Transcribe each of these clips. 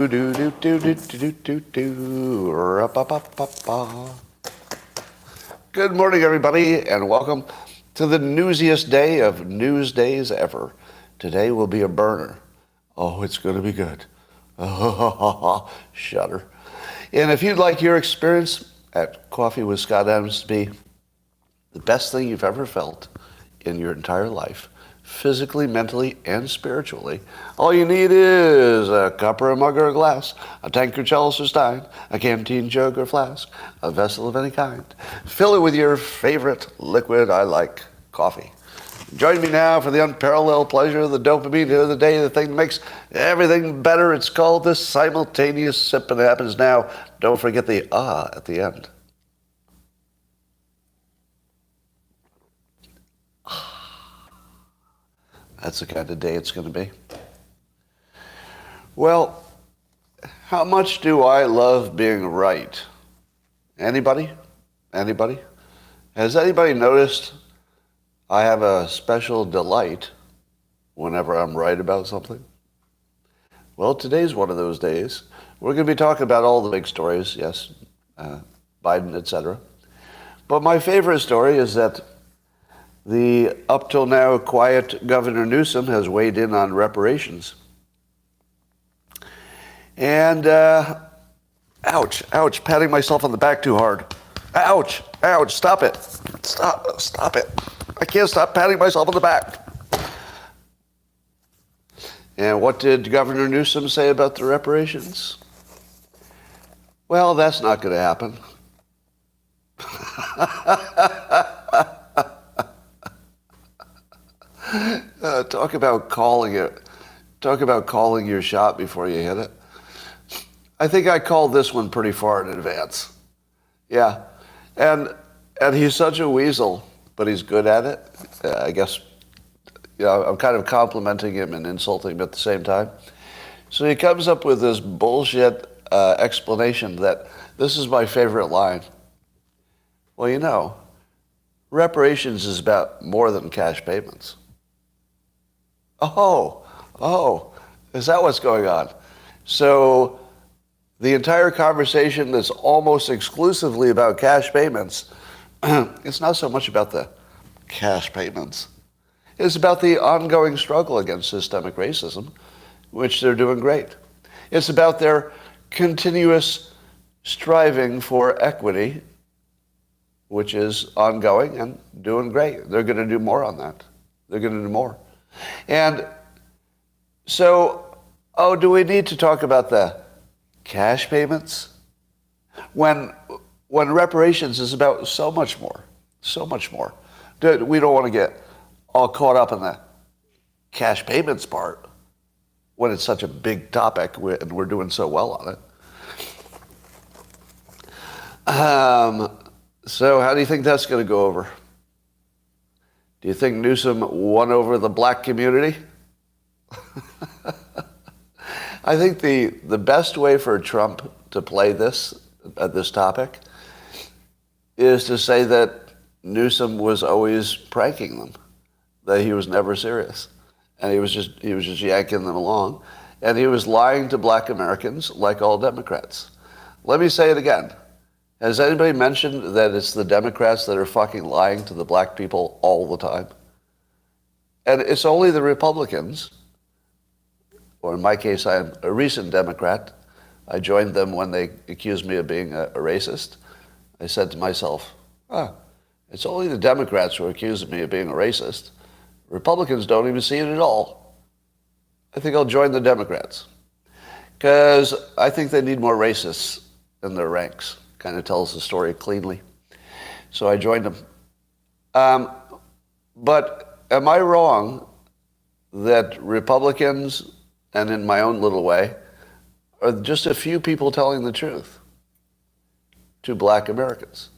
Do do do do do do do do. Ra-pa-pa-pa-pa. Good morning, everybody, and welcome to the newsiest day of news days ever. Today will be a burner. Oh, it's going to be good. Shudder. And if you'd like your experience at Coffee with Scott Adams to be the best thing you've ever felt in your entire life, physically, mentally, and spiritually, all you need is a cup or a mug or a glass, a tankard, chalice or stein, a canteen, jug or flask, a vessel of any kind. Fill it with your favorite liquid. I like coffee. Join me now for the unparalleled pleasure of the dopamine of the day, the thing that makes everything better. It's called the simultaneous sip, and it happens now. Don't forget the at the end. That's the kind of day it's going to be. Well, how much do I love being right? Anybody? Anybody? Has anybody noticed I have a special delight whenever I'm right about something? Well, today's one of those days. We're going to be talking about all the big stories, yes, Biden, etc. But my favorite story is that the up till now quiet Governor Newsom has weighed in on reparations. And, ouch, patting myself on the back too hard. Ouch, stop it. Stop it. I can't stop patting myself on the back. And what did Governor Newsom say about the reparations? Well, that's not going to happen. Talk about calling your shot before you hit it. I think I called this one pretty far in advance. Yeah. And he's such a weasel, but he's good at it. I guess, I'm kind of complimenting him and insulting him at the same time. So he comes up with this bullshit explanation that this is my favorite line. Well, reparations is about more than cash payments. Oh, is that what's going on? So the entire conversation that's almost exclusively about cash payments, it's not so much about the cash payments. It's about the ongoing struggle against systemic racism, which they're doing great. It's about their continuous striving for equity, which is ongoing and doing great. They're going to do more on that. They're going to do more. And so, do we need to talk about the cash payments? When reparations is about so much more. We don't want to get all caught up in the cash payments part when it's such a big topic and we're doing so well on it. So how do you think that's going to go over? Do you think Newsom won over the black community? I think the best way for Trump to play this topic is to say that Newsom was always pranking them, that he was never serious, and he was just yanking them along, and he was lying to black Americans like all Democrats. Let me say it again. Has anybody mentioned that it's the Democrats that are fucking lying to the black people all the time? And it's only the Republicans, or in my case, I'm a recent Democrat. I joined them when they accused me of being a racist. I said to myself, it's only the Democrats who are accusing me of being a racist. Republicans don't even see it at all. I think I'll join the Democrats, because I think they need more racists in their ranks. Kind of tells the story cleanly. So I joined them. But am I wrong that Republicans, and in my own little way, are just a few people telling the truth to black Americans?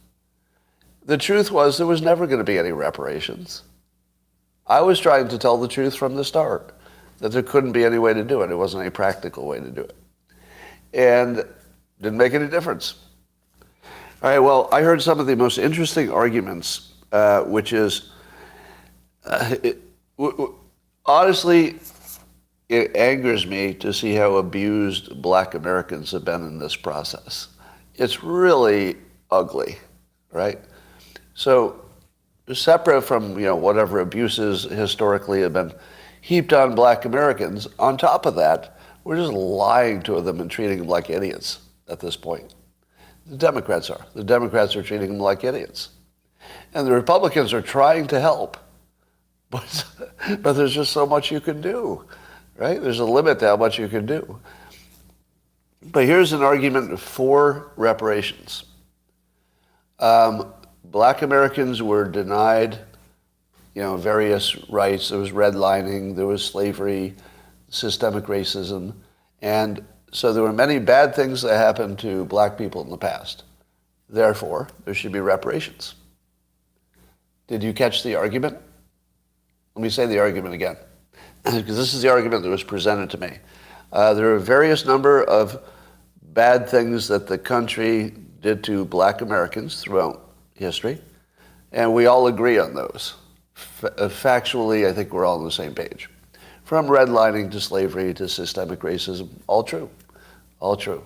The truth was there was never going to be any reparations. I was trying to tell the truth from the start, that there couldn't be any way to do it. It wasn't a practical way to do it. And it didn't make any difference. All right, well, I heard some of the most interesting arguments, which is, honestly, it angers me to see how abused black Americans have been in this process. It's really ugly, right? So separate from, whatever abuses historically have been heaped on black Americans, on top of that, we're just lying to them and treating them like idiots at this point. The Democrats are. The Democrats are treating them like idiots. And the Republicans are trying to help. But there's just so much you can do, right? There's a limit to how much you can do. But here's an argument for reparations. Black Americans were denied, various rights. There was redlining, there was slavery, systemic racism, and so there were many bad things that happened to black people in the past. Therefore, there should be reparations. Did you catch the argument? Let me say the argument again, because this is the argument that was presented to me. There are various number of bad things that the country did to black Americans throughout history, and we all agree on those. Factually, I think we're all on the same page. From redlining to slavery to systemic racism, all true. All true.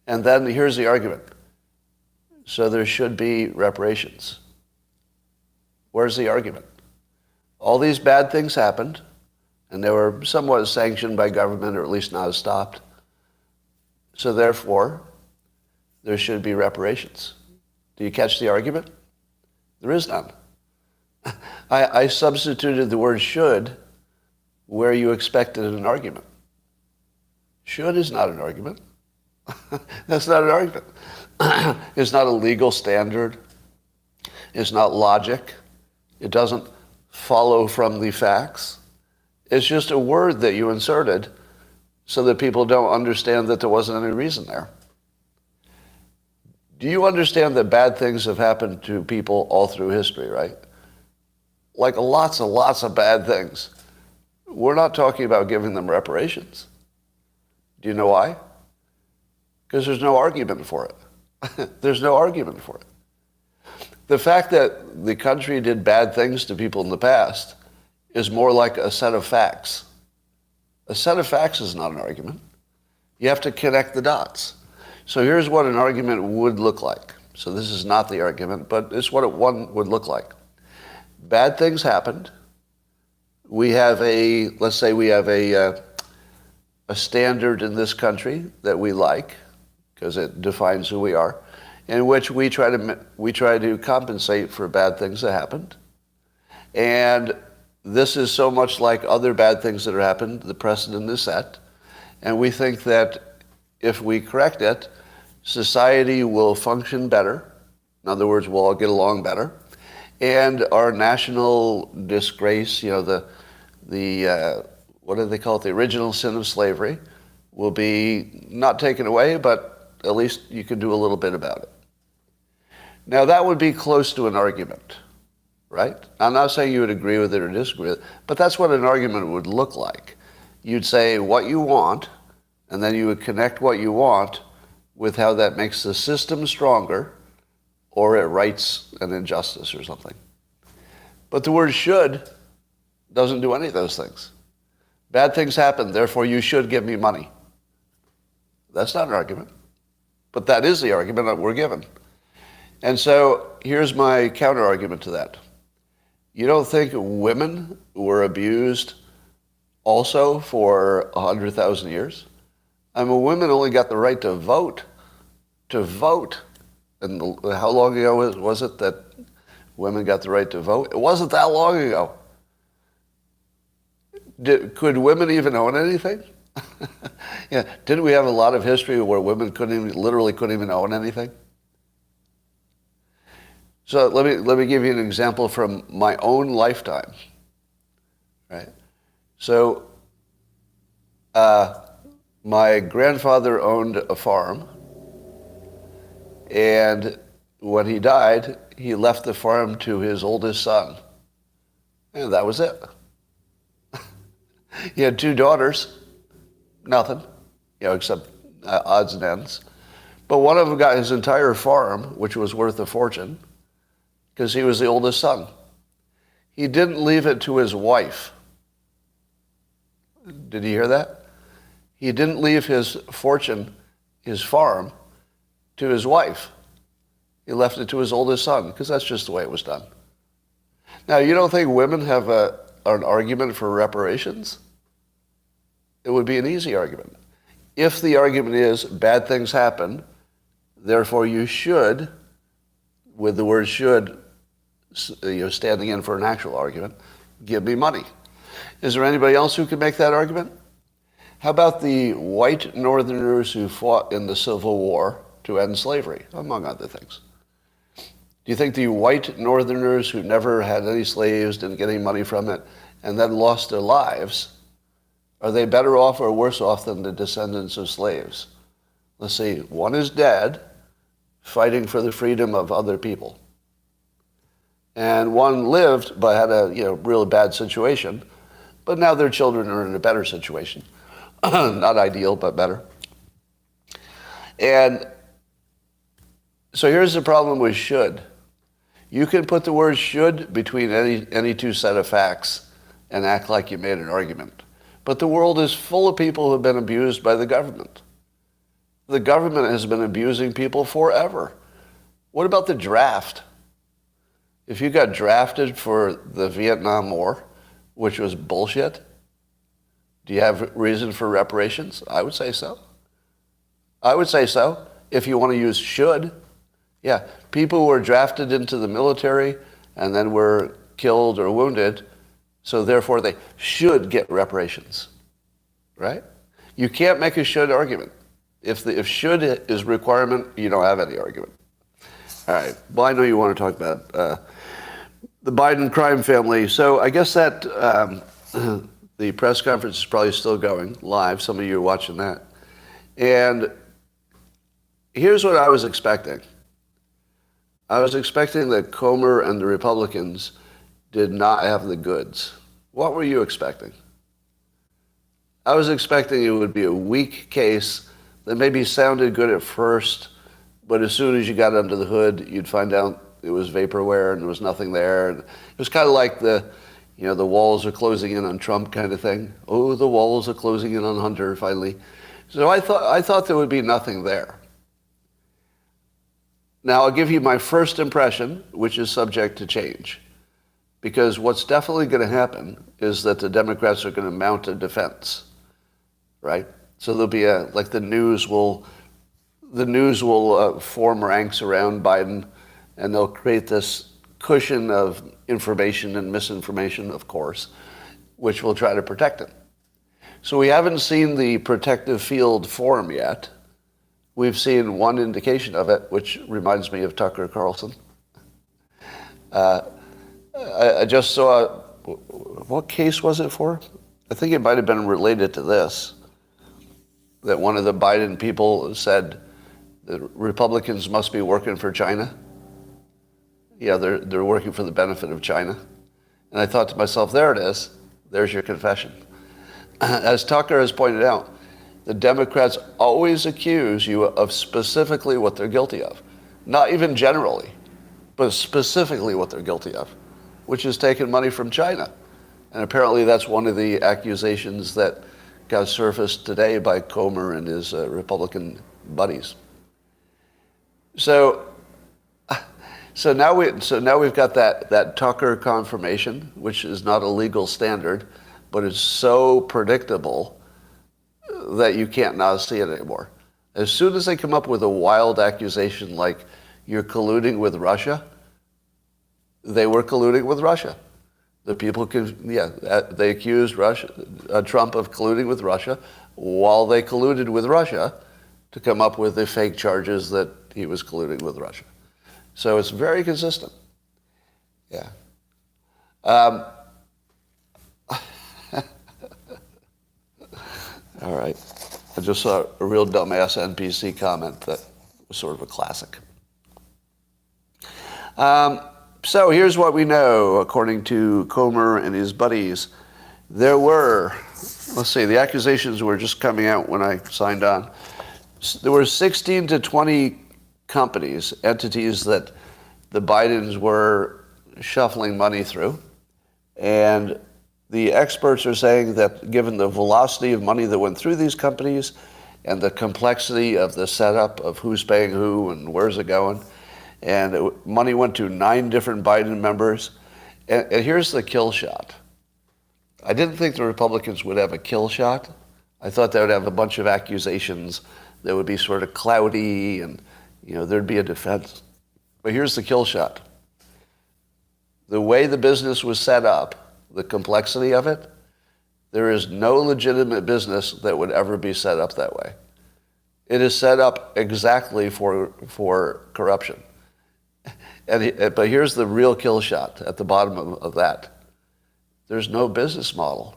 And then here's the argument. So there should be reparations. Where's the argument? All these bad things happened, and they were somewhat sanctioned by government, or at least not stopped. So therefore, there should be reparations. Do you catch the argument? There is none. I substituted the word should where you expected an argument. Should is not an argument. That's not an argument. It's not a legal standard. It's not logic. It doesn't follow from the facts. It's just a word that you inserted so that people don't understand that there wasn't any reason there. Do you understand that bad things have happened to people all through history, right? Like lots and lots of bad things. We're not talking about giving them reparations. Do you know why? Because there's no argument for it. There's no argument for it. The fact that the country did bad things to people in the past is more like a set of facts. A set of facts is not an argument. You have to connect the dots. So here's what an argument would look like. So this is not the argument, but it's what one would look like. Bad things happened. We have let's say we have a standard in this country that we like, because it defines who we are, in which we try to compensate for bad things that happened. And this is so much like other bad things that have happened, the precedent is set, and we think that if we correct it, society will function better. In other words, we'll all get along better. And our national disgrace, the what do they call it, the original sin of slavery, will be not taken away, but at least you can do a little bit about it. Now that would be close to an argument, right? I'm not saying you would agree with it or disagree with it, but that's what an argument would look like. You'd say what you want, and then you would connect what you want with how that makes the system stronger, or it rights an injustice or something. But the word should doesn't do any of those things. Bad things happen, therefore you should give me money. That's not an argument. But that is the argument that we're given. And so here's my counter-argument to that. You don't think women were abused also for 100,000 years? I mean, women only got the right to vote. To vote. And how long ago was it that women got the right to vote? It wasn't that long ago. Could women even own anything? Yeah, didn't we have a lot of history where women literally couldn't even own anything? So let me give you an example from my own lifetime. Right. So my grandfather owned a farm, and when he died, he left the farm to his oldest son, and that was it. He had 2 daughters, nothing, except odds and ends. But one of them got his entire farm, which was worth a fortune, because he was the oldest son. He didn't leave it to his wife. Did you hear that? He didn't leave his fortune, his farm, to his wife. He left it to his oldest son, because that's just the way it was done. Now, you don't think women have an argument for reparations? It would be an easy argument. If the argument is bad things happen, therefore you should, with the word should, standing in for an actual argument, give me money. Is there anybody else who can make that argument? How about the white Northerners who fought in the Civil War to end slavery, among other things? Do you think the white Northerners who never had any slaves, didn't get any money from it, and then lost their lives, are they better off or worse off than the descendants of slaves? Let's see, one is dead, fighting for the freedom of other people. And one lived but had a really bad situation, but now their children are in a better situation. Not ideal, but better. And so here's the problem with should. You can put the word should between any two set of facts and act like you made an argument. But the world is full of people who have been abused by the government. The government has been abusing people forever. What about the draft? If you got drafted for the Vietnam War, which was bullshit, do you have reason for reparations? I would say so. I would say so, if you want to use should. Yeah, people were drafted into the military and then were killed or wounded, so therefore they should get reparations, right? You can't make a should argument. If should is requirement, you don't have any argument. All right, well, I know you want to talk about the Biden crime family. So I guess that the press conference is probably still going live. Some of you are watching that. And here's what I was expecting. I was expecting that Comer and the Republicans did not have the goods. What were you expecting? I was expecting it would be a weak case that maybe sounded good at first, but as soon as you got under the hood, you'd find out it was vaporware and there was nothing there. And it was kind of like the walls are closing in on Trump kind of thing. Oh, the walls are closing in on Hunter finally. So I thought there would be nothing there. Now, I'll give you my first impression, which is subject to change. Because what's definitely going to happen is that the Democrats are going to mount a defense, right? So there'll be the news will form ranks around Biden, and they'll create this cushion of information and misinformation, of course, which will try to protect him. So we haven't seen the protective field form yet. We've seen one indication of it, which reminds me of Tucker Carlson. I just saw, what case was it for? I think it might have been related to this, that one of the Biden people said that Republicans must be working for China. Yeah, they're working for the benefit of China. And I thought to myself, there it is. There's your confession. As Tucker has pointed out, the Democrats always accuse you of specifically what they're guilty of. Not even generally, but specifically what they're guilty of, which is taking money from China. And apparently that's one of the accusations that got surfaced today by Comer and his Republican buddies. So now we've got that Tucker confirmation, which is not a legal standard, but it's so predictable that you can't not see it anymore. As soon as they come up with a wild accusation like you're colluding with Russia, they were colluding with Russia. The people they accused Trump of colluding with Russia while they colluded with Russia to come up with the fake charges that he was colluding with Russia. So it's very consistent. Yeah. All right. I just saw a real dumbass NPC comment that was sort of a classic. So here's what we know, according to Comer and his buddies. There were, the accusations were just coming out when I signed on. There were 16 to 20 companies, entities that the Bidens were shuffling money through. And The experts are saying that given the velocity of money that went through these companies and the complexity of the setup of who's paying who and where's it going, and money went to 9 different Biden members. And here's the kill shot. I didn't think the Republicans would have a kill shot. I thought they would have a bunch of accusations that would be sort of cloudy and, there'd be a defense. But here's the kill shot. The way the business was set up, the complexity of it, there is no legitimate business that would ever be set up that way. It is set up exactly for corruption. But here's the real kill shot at the bottom of that. There's no business model.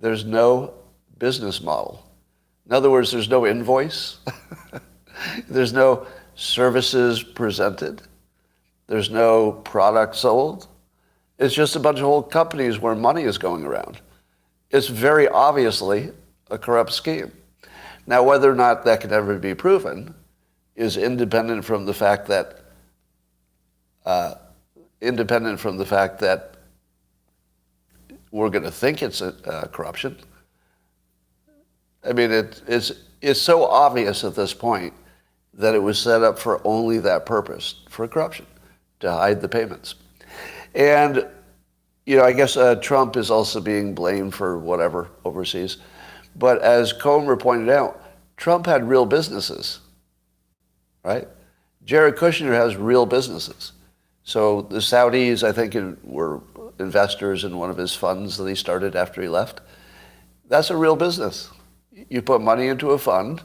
There's no business model. In other words, there's no invoice. There's no services presented. There's no product sold. It's just a bunch of old companies where money is going around. It's very obviously a corrupt scheme. Now, whether or not that can ever be proven is independent from the fact that we're going to think it's corruption. I mean, it's so obvious at this point that it was set up for only that purpose, for corruption, to hide the payments. And, I guess Trump is also being blamed for whatever overseas. But as Comer pointed out, Trump had real businesses, right? Jared Kushner has real businesses. So the Saudis, I think, were investors in one of his funds that he started after he left. That's a real business. You put money into a fund.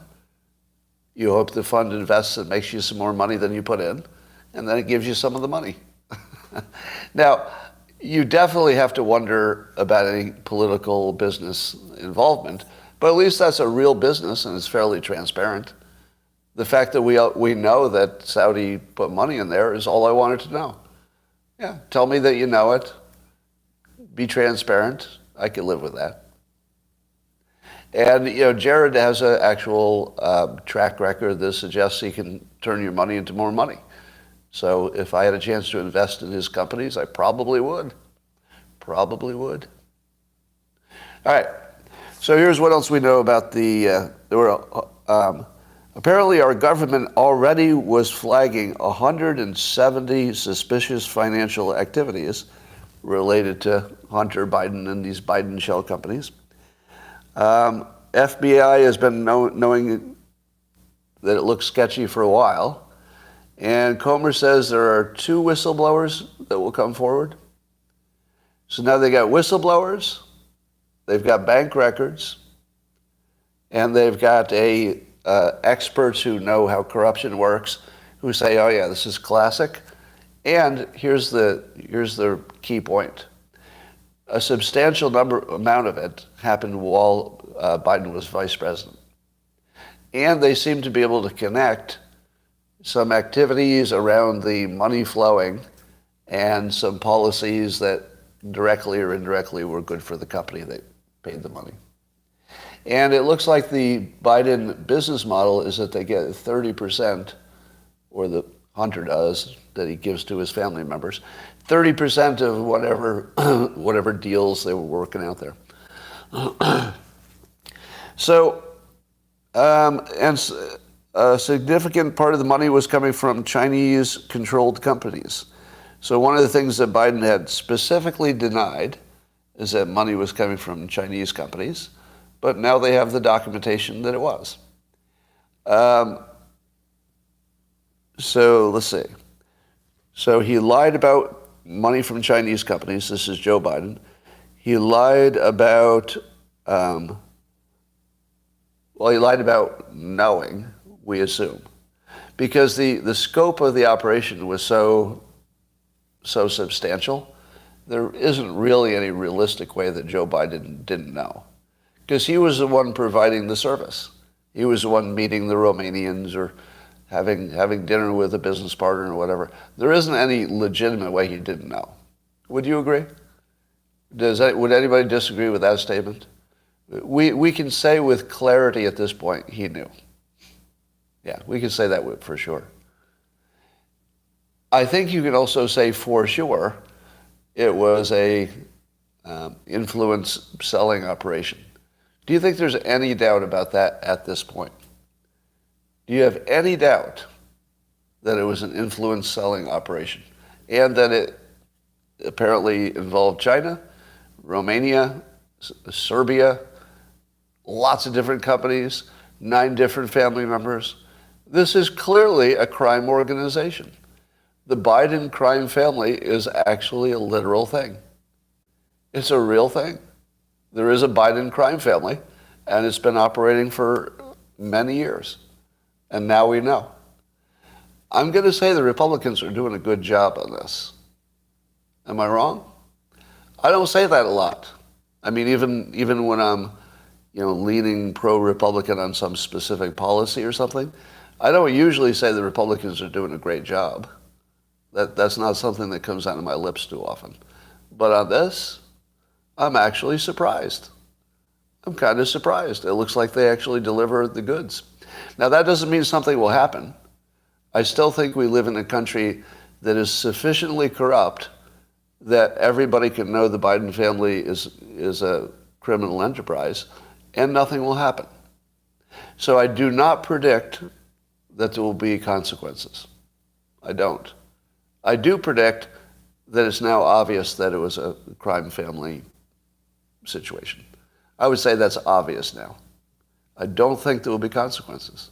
You hope the fund invests and makes you some more money than you put in, and then it gives you some of the money. Now, you definitely have to wonder about any political business involvement, but at least that's a real business and it's fairly transparent. The fact that we know that Saudi put money in there is all I wanted to know. Yeah, tell me that you know it. Be transparent. I can live with that. And, Jared has an actual track record that suggests he can turn your money into more money. So if I had a chance to invest in his companies, I probably would. Probably would. All right. So here's what else we know about apparently our government already was flagging 170 suspicious financial activities related to Hunter Biden and these Biden shell companies. FBI has been knowing that it looks sketchy for a while. And Comer says there are 2 whistleblowers that will come forward. So now they got whistleblowers, they've got bank records, and they've got experts who know how corruption works, who say, oh yeah, this is classic. And here's the key point. A substantial amount of it happened while Biden was vice president. And they seem to be able to connect some activities around the money flowing and some policies that directly or indirectly were good for the company that paid the money. And it looks like the Biden business model is that they get 30%, or the Hunter does, that he gives to his family members, 30% of whatever deals they were working out there. So, a significant part of the money was coming from Chinese-controlled companies. So one of the things that Biden had specifically denied is that money was coming from Chinese companies, but now they have the documentation that it was. So let's see. So he lied about money from Chinese companies. This is Joe Biden. He lied about, he lied about knowing, we assume, because the scope of the operation was so substantial, there isn't really any realistic way that Joe Biden didn't know. Because he was the one providing the service. He was the one meeting the Romanians or having dinner with a business partner or whatever. There isn't any legitimate way he didn't know. Would you agree? Would anybody disagree with that statement? We can say with clarity at this point, he knew. Yeah, we can say that for sure. I think you can also say for sure it was a influence selling operation. Do you think there's any doubt about that at this point? Do you have any doubt that it was an influence selling operation and that it apparently involved China, Romania, Serbia, lots of different companies, 9 different family members? This is clearly a crime organization. The Biden crime family is actually a literal thing. It's a real thing. There is a Biden crime family, and it's been operating for many years. And now we know. I'm going to say the Republicans are doing a good job on this. Am I wrong? I don't say that a lot. I mean, even when I'm, leaning pro-Republican on some specific policy or something, I don't usually say the Republicans are doing a great job. That's not something that comes out of my lips too often. But on this, I'm actually surprised. I'm kind of surprised. It looks like they actually deliver the goods. Now, that doesn't mean something will happen. I still think we live in a country that is sufficiently corrupt that everybody can know the Biden family is a criminal enterprise, and nothing will happen. So I do not predict that there will be consequences. I don't. I do predict that it's now obvious that it was a crime family situation. I would say that's obvious now. I don't think there will be consequences.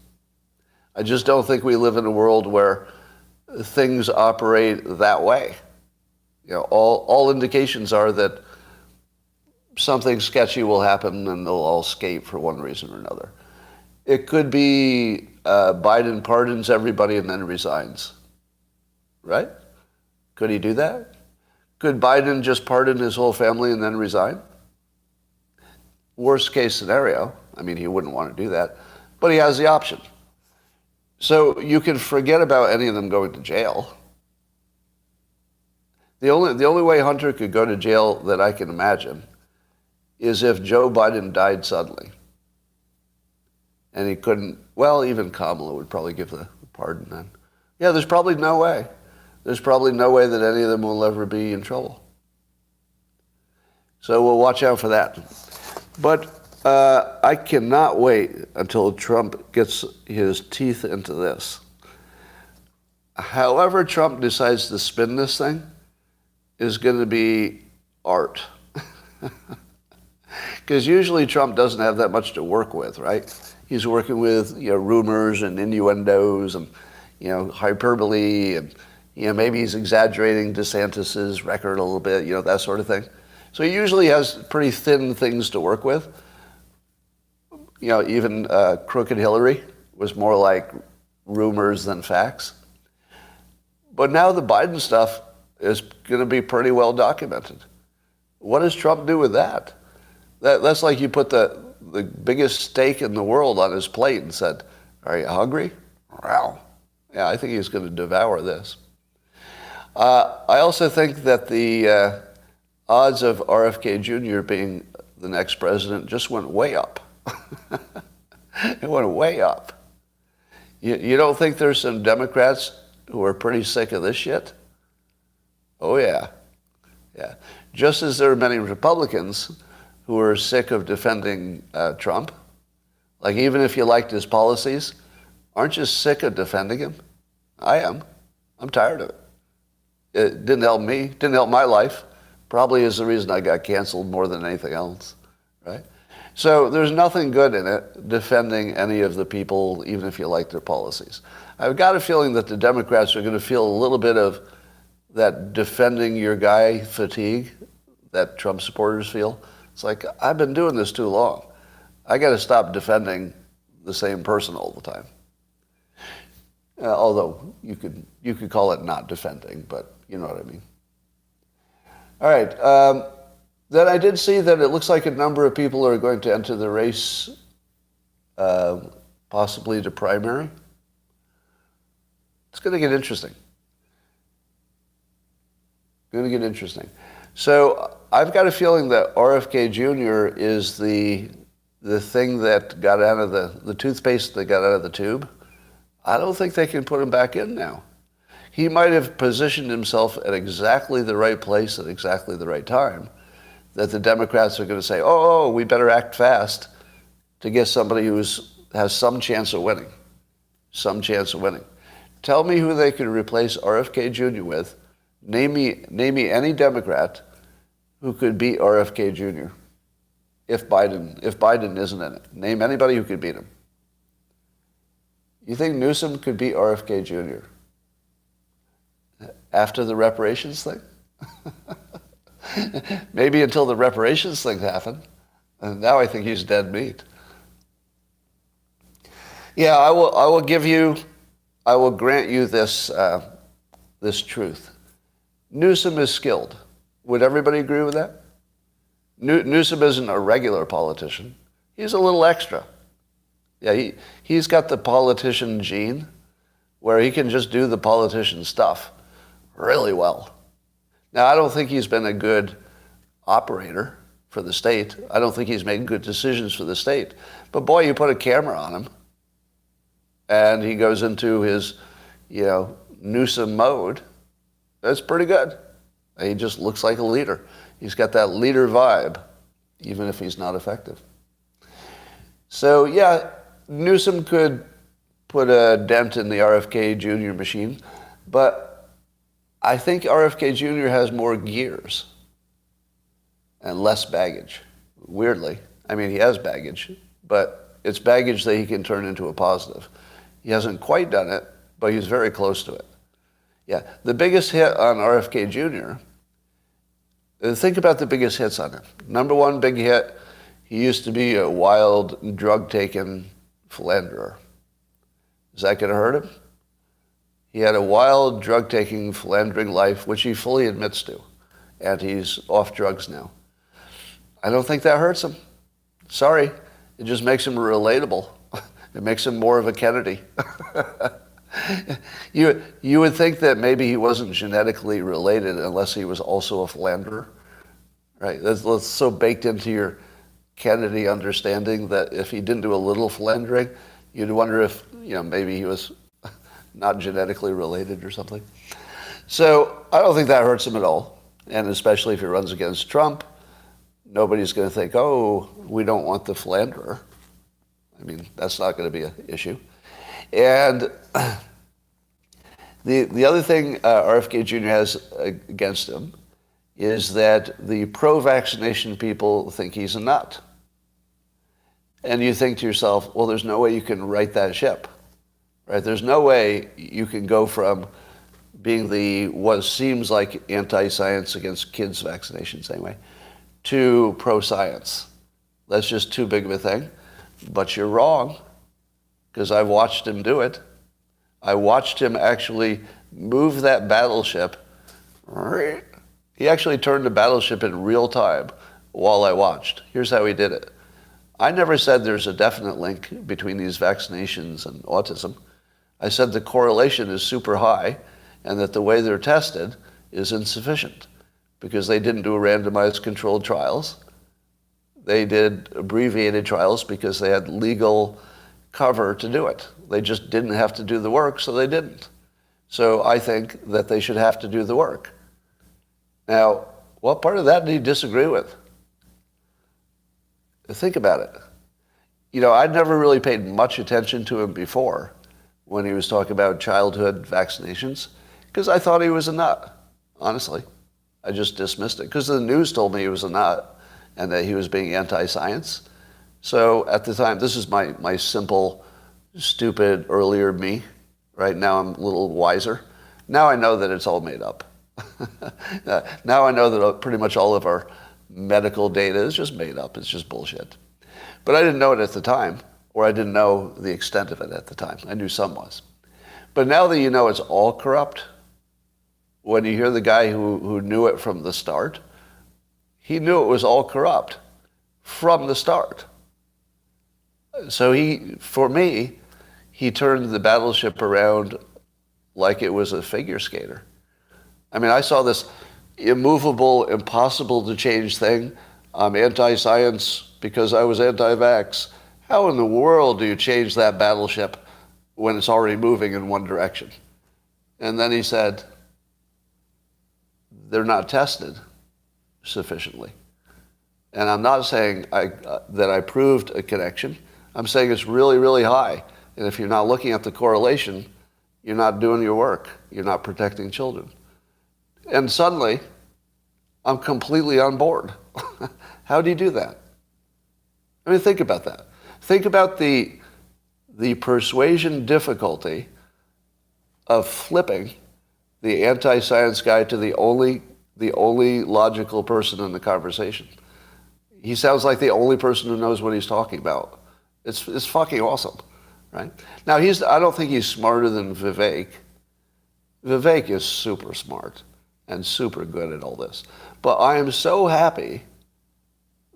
I just don't think we live in a world where things operate that way. All indications are that something sketchy will happen and they'll all escape for one reason or another. It could be Biden pardons everybody and then resigns, right? Could he do that? Could Biden just pardon his whole family and then resign? Worst case scenario. I mean, he wouldn't want to do that, but he has the option. So you can forget about any of them going to jail. The only way Hunter could go to jail that I can imagine is if Joe Biden died suddenly. And he couldn't, even Kamala would probably give the pardon then. Yeah, there's probably no way. There's probably no way that any of them will ever be in trouble. So we'll watch out for that. But I cannot wait until Trump gets his teeth into this. However Trump decides to spin this thing is going to be art. Because usually Trump doesn't have that much to work with, right? He's working with rumors and innuendos and hyperbole and maybe he's exaggerating DeSantis's record a little bit, that sort of thing. So he usually has pretty thin things to work with. Even Crooked Hillary was more like rumors than facts. But now the Biden stuff is going to be pretty well documented. What does Trump do with that? That's like you put the biggest steak in the world on his plate and said, "Are you hungry?" Wow. Yeah, I think he's going to devour this. I also think that the odds of RFK Jr. being the next president just went way up. It went way up. You don't think there's some Democrats who are pretty sick of this shit? Oh, yeah. Yeah. Just as there are many Republicans who are sick of defending Trump. Like, even if you liked his policies, aren't you sick of defending him? I am. I'm tired of it. It didn't help me, didn't help my life. Probably is the reason I got canceled more than anything else, right? So there's nothing good in it, defending any of the people, even if you like their policies. I've got a feeling that the Democrats are going to feel a little bit of that defending your guy fatigue that Trump supporters feel. It's like, I've been doing this too long. I got to stop defending the same person all the time. Although you could call it not defending, but you know what I mean. All right. Then I did see that it looks like a number of people are going to enter the race, possibly to primary. It's going to get interesting. Going to get interesting. So I've got a feeling that RFK Jr. is the thing that got out of the toothpaste that got out of the tube. I don't think they can put him back in now. He might have positioned himself at exactly the right place at exactly the right time, that the Democrats are going to say, oh, we better act fast to get somebody who has some chance of winning. Some chance of winning. Tell me who they could replace RFK Jr. with. Name me any Democrat who could beat RFK Jr. if Biden isn't in it. Name anybody who could beat him. You think Newsom could beat RFK Jr. after the reparations thing? Maybe until the reparations thing happened. And now I think he's dead meat. Yeah, I will grant you this truth. Newsom is skilled. Would everybody agree with that? Newsom isn't a regular politician. He's a little extra. Yeah, he's got the politician gene where he can just do the politician stuff really well. Now, I don't think he's been a good operator for the state. I don't think he's made good decisions for the state. But boy, you put a camera on him and he goes into his, Newsom mode. That's pretty good. He just looks like a leader. He's got that leader vibe, even if he's not effective. So, yeah, Newsom could put a dent in the RFK Jr. machine, but I think RFK Jr. has more gears and less baggage, weirdly. I mean, he has baggage, but it's baggage that he can turn into a positive. He hasn't quite done it, but he's very close to it. Yeah, the biggest hit on RFK Jr., think about the biggest hits on him. Number one big hit, he used to be a wild, drug-taking philanderer. Is that going to hurt him? He had a wild, drug-taking, philandering life, which he fully admits to, and he's off drugs now. I don't think that hurts him. Sorry, it just makes him relatable. It makes him more of a Kennedy. You would think that maybe he wasn't genetically related unless he was also a philanderer, right? That's so baked into your Kennedy understanding that if he didn't do a little philandering, you'd wonder if, maybe he was not genetically related or something. So I don't think that hurts him at all. And especially if he runs against Trump, nobody's going to think, oh, we don't want the philanderer. I mean, that's not going to be an issue. And the other thing RFK Jr. has against him is that the pro-vaccination people think he's a nut. And you think to yourself, well, there's no way you can right that ship, right? There's no way you can go from being what seems like anti-science against kids' vaccinations anyway, to pro-science. That's just too big of a thing. But you're wrong, because I've watched him do it. I watched him actually move that battleship. He actually turned the battleship in real time while I watched. Here's how he did it. I never said there's a definite link between these vaccinations and autism. I said the correlation is super high and that the way they're tested is insufficient because they didn't do randomized controlled trials. They did abbreviated trials because they had legal cover to do it. They just didn't have to do the work, so they didn't. So I think that they should have to do the work. Now, what part of that do you disagree with? Think about it. I'd never really paid much attention to him before when he was talking about childhood vaccinations because I thought he was a nut, honestly. I just dismissed it because the news told me he was a nut and that he was being anti-science. So at the time, this is my simple, stupid, earlier me. Right now I'm a little wiser. Now I know that it's all made up. Now I know that pretty much all of our medical data is just made up. It's just bullshit. But I didn't know it at the time, or I didn't know the extent of it at the time. I knew some was. But now that you know it's all corrupt, when you hear the guy who knew it from the start, he knew it was all corrupt from the start. So for me, he turned the battleship around like it was a figure skater. I mean, I saw this immovable, impossible to change thing. I'm anti-science because I was anti-vax. How in the world do you change that battleship when it's already moving in one direction? And then he said, they're not tested sufficiently. And I'm not saying that I proved a connection. I'm saying it's really, really high. And if you're not looking at the correlation, you're not doing your work. You're not protecting children. And suddenly, I'm completely on board. How do you do that? I mean, think about that. Think about the persuasion difficulty of flipping the anti-science guy to the only logical person in the conversation. He sounds like the only person who knows what he's talking about. It's fucking awesome, right? Now, I don't think he's smarter than Vivek. Vivek is super smart and super good at all this. But I am so happy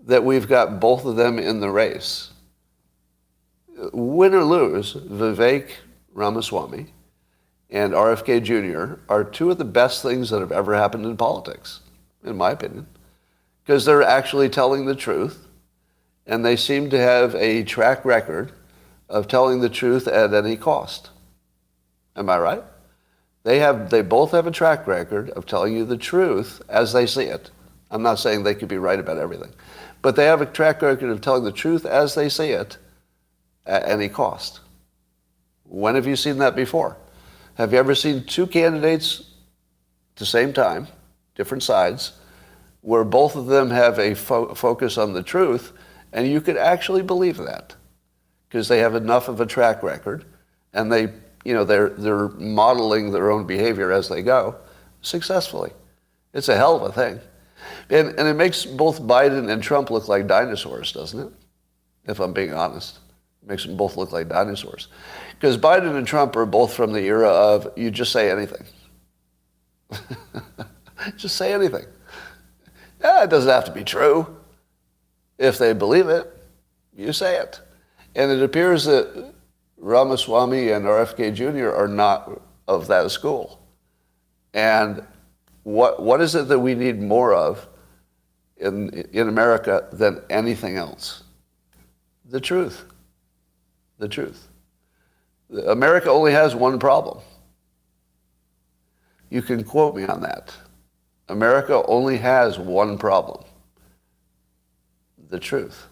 that we've got both of them in the race. Win or lose, Vivek Ramaswamy and RFK Jr. are two of the best things that have ever happened in politics, in my opinion, because they're actually telling the truth, and they seem to have a track record of telling the truth at any cost. Am I right? They both have a track record of telling you the truth as they see it. I'm not saying they could be right about everything, but they have a track record of telling the truth as they see it at any cost. When have you seen that before? Have you ever seen two candidates at the same time, different sides, where both of them have a focus on the truth, and you could actually believe that because they have enough of a track record, and they're modeling their own behavior as they go successfully. It's a hell of a thing. And it makes both Biden and Trump look like dinosaurs, doesn't it? If I'm being honest. It makes them both look like dinosaurs. Because Biden and Trump are both from the era of you just say anything. Just say anything. Yeah, it doesn't have to be true. If they believe it, you say it. And it appears that Ramaswamy and RFK Jr. are not of that school. And what is it that we need more of in America than anything else? The truth. The truth. America only has one problem. You can quote me on that. America only has one problem. The truth.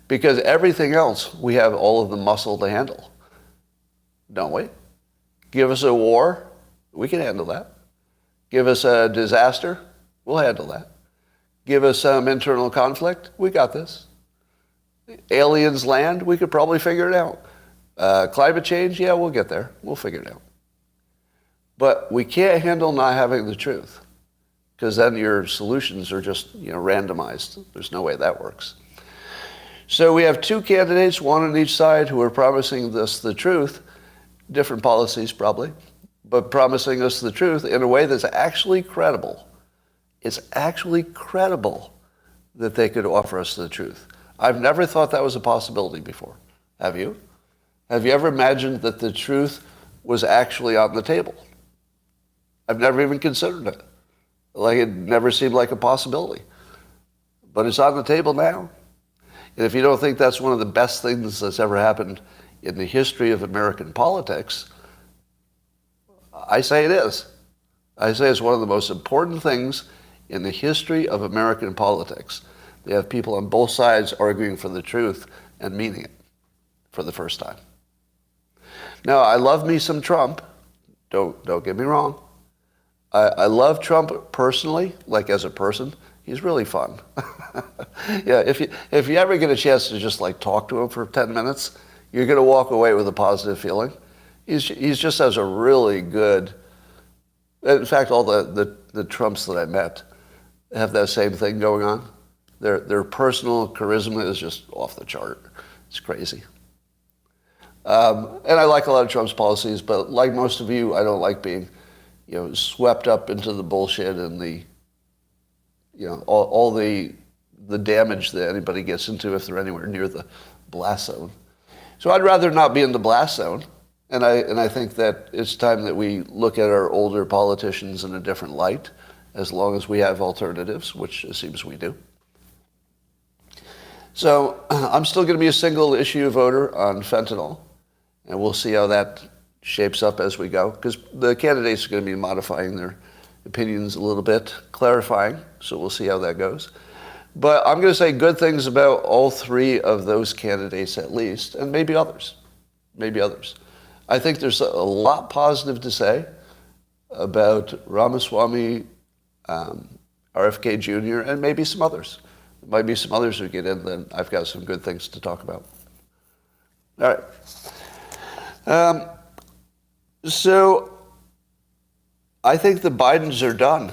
Because everything else, we have all of the muscle to handle. Don't we? Give us a war, we can handle that. Give us a disaster, we'll handle that. Give us some internal conflict, we got this. Aliens land, we could probably figure it out. Climate change, yeah, we'll get there. We'll figure it out. But we can't handle not having the truth, because then your solutions are just randomized. There's no way that works. So we have two candidates, one on each side, who are promising us the truth, different policies probably, but promising us the truth in a way that's actually credible. It's actually credible that they could offer us the truth. I've never thought that was a possibility before. Have you? Have you ever imagined that the truth was actually on the table? I've never even considered it. Like, it never seemed like a possibility. But it's on the table now. And if you don't think that's one of the best things that's ever happened in the history of American politics, I say it is. I say it's one of the most important things in the history of American politics. They have people on both sides arguing for the truth and meaning it for the first time. Now, I love me some Trump. Don't get me wrong. I love Trump personally, like as a person. He's really fun. Yeah, if you ever get a chance to just talk to him for 10 minutes, you're going to walk away with a positive feeling. He's just has a really good. In fact, all the Trumps that I met have that same thing going on. Their personal charisma is just off the chart. It's crazy. And I like a lot of Trump's policies, but like most of you, I don't like being, swept up into the bullshit and the, all the damage that anybody gets into if they're anywhere near the blast zone. So I'd rather not be in the blast zone, and I think that it's time that we look at our older politicians in a different light, as long as we have alternatives, which it seems we do. So I'm still going to be a single issue voter on fentanyl, and we'll see how that shapes up as we go, because the candidates are going to be modifying their opinions a little bit, clarifying, so we'll see how that goes. But I'm going to say good things about all three of those candidates at least, and maybe others. Maybe others. I think there's a lot positive to say about Ramaswamy, RFK Jr., and maybe some others. There might be some others who get in, then I've got some good things to talk about. All right. So I think the Bidens are done.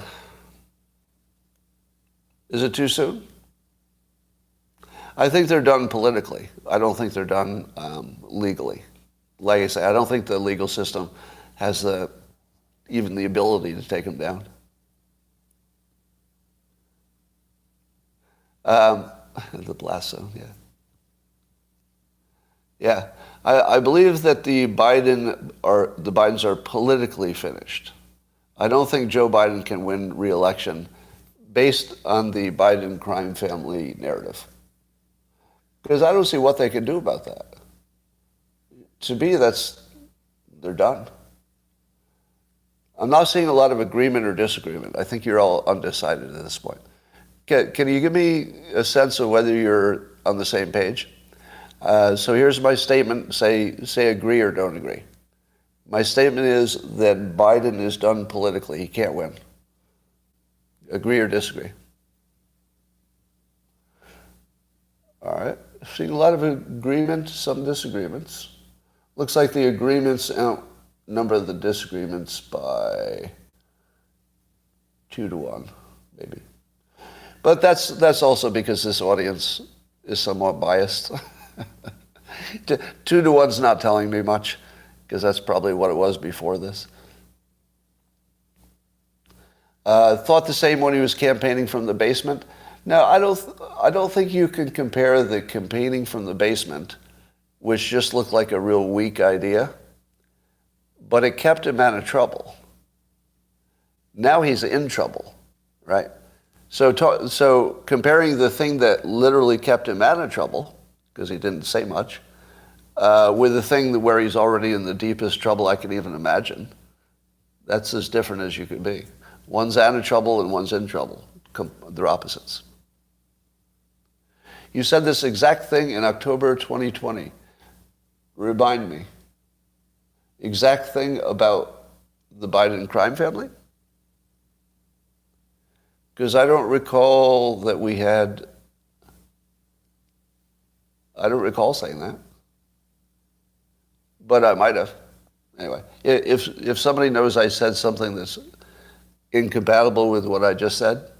Is it too soon? I think they're done politically. I don't think they're done legally. Like I say, I don't think the legal system has even the ability to take them down. The blast zone, yeah. Yeah, I believe that the Bidens are politically finished. I don't think Joe Biden can win re-election based on the Biden crime family narrative. Because I don't see what they can do about that. To me, they're done. I'm not seeing a lot of agreement or disagreement. I think you're all undecided at this point. Can you give me a sense of whether you're on the same page? So here's my statement. Say agree or don't agree. My statement is that Biden is done politically. He can't win. Agree or disagree? All right. Seeing a lot of agreement, some disagreements. Looks like the agreements outnumber the disagreements by 2-1, maybe. But that's also because this audience is somewhat biased. 2-1's not telling me much, because that's probably what it was before this. Thought the same when he was campaigning from the basement. No, I don't think you can compare the campaigning from the basement, which just looked like a real weak idea, but it kept him out of trouble. Now he's in trouble, right? So comparing the thing that literally kept him out of trouble, because he didn't say much, with the thing where he's already in the deepest trouble I can even imagine, that's as different as you could be. One's out of trouble and one's in trouble. They're opposites. You said this exact thing in October 2020. Remind me. Exact thing about the Biden crime family? Because I don't recall that I don't recall saying that. But I might have. Anyway, if somebody knows I said something that's incompatible with what I just said,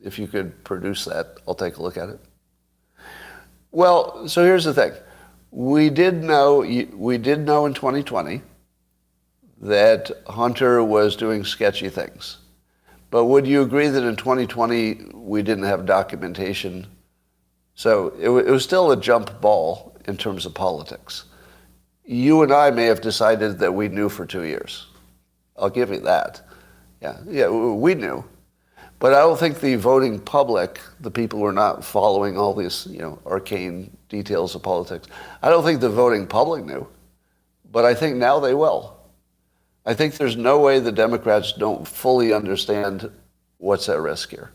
if you could produce that, I'll take a look at it. Well, so here's the thing. We did know in 2020 that Hunter was doing sketchy things. But would you agree that in 2020 we didn't have documentation? So it was still a jump ball in terms of politics. You and I may have decided that we knew for 2 years. I'll give you that. Yeah, we knew. But I don't think the voting public, the people who are not following all these, arcane details of politics, I don't think the voting public knew. But I think now they will. I think there's no way the Democrats don't fully understand what's at risk here.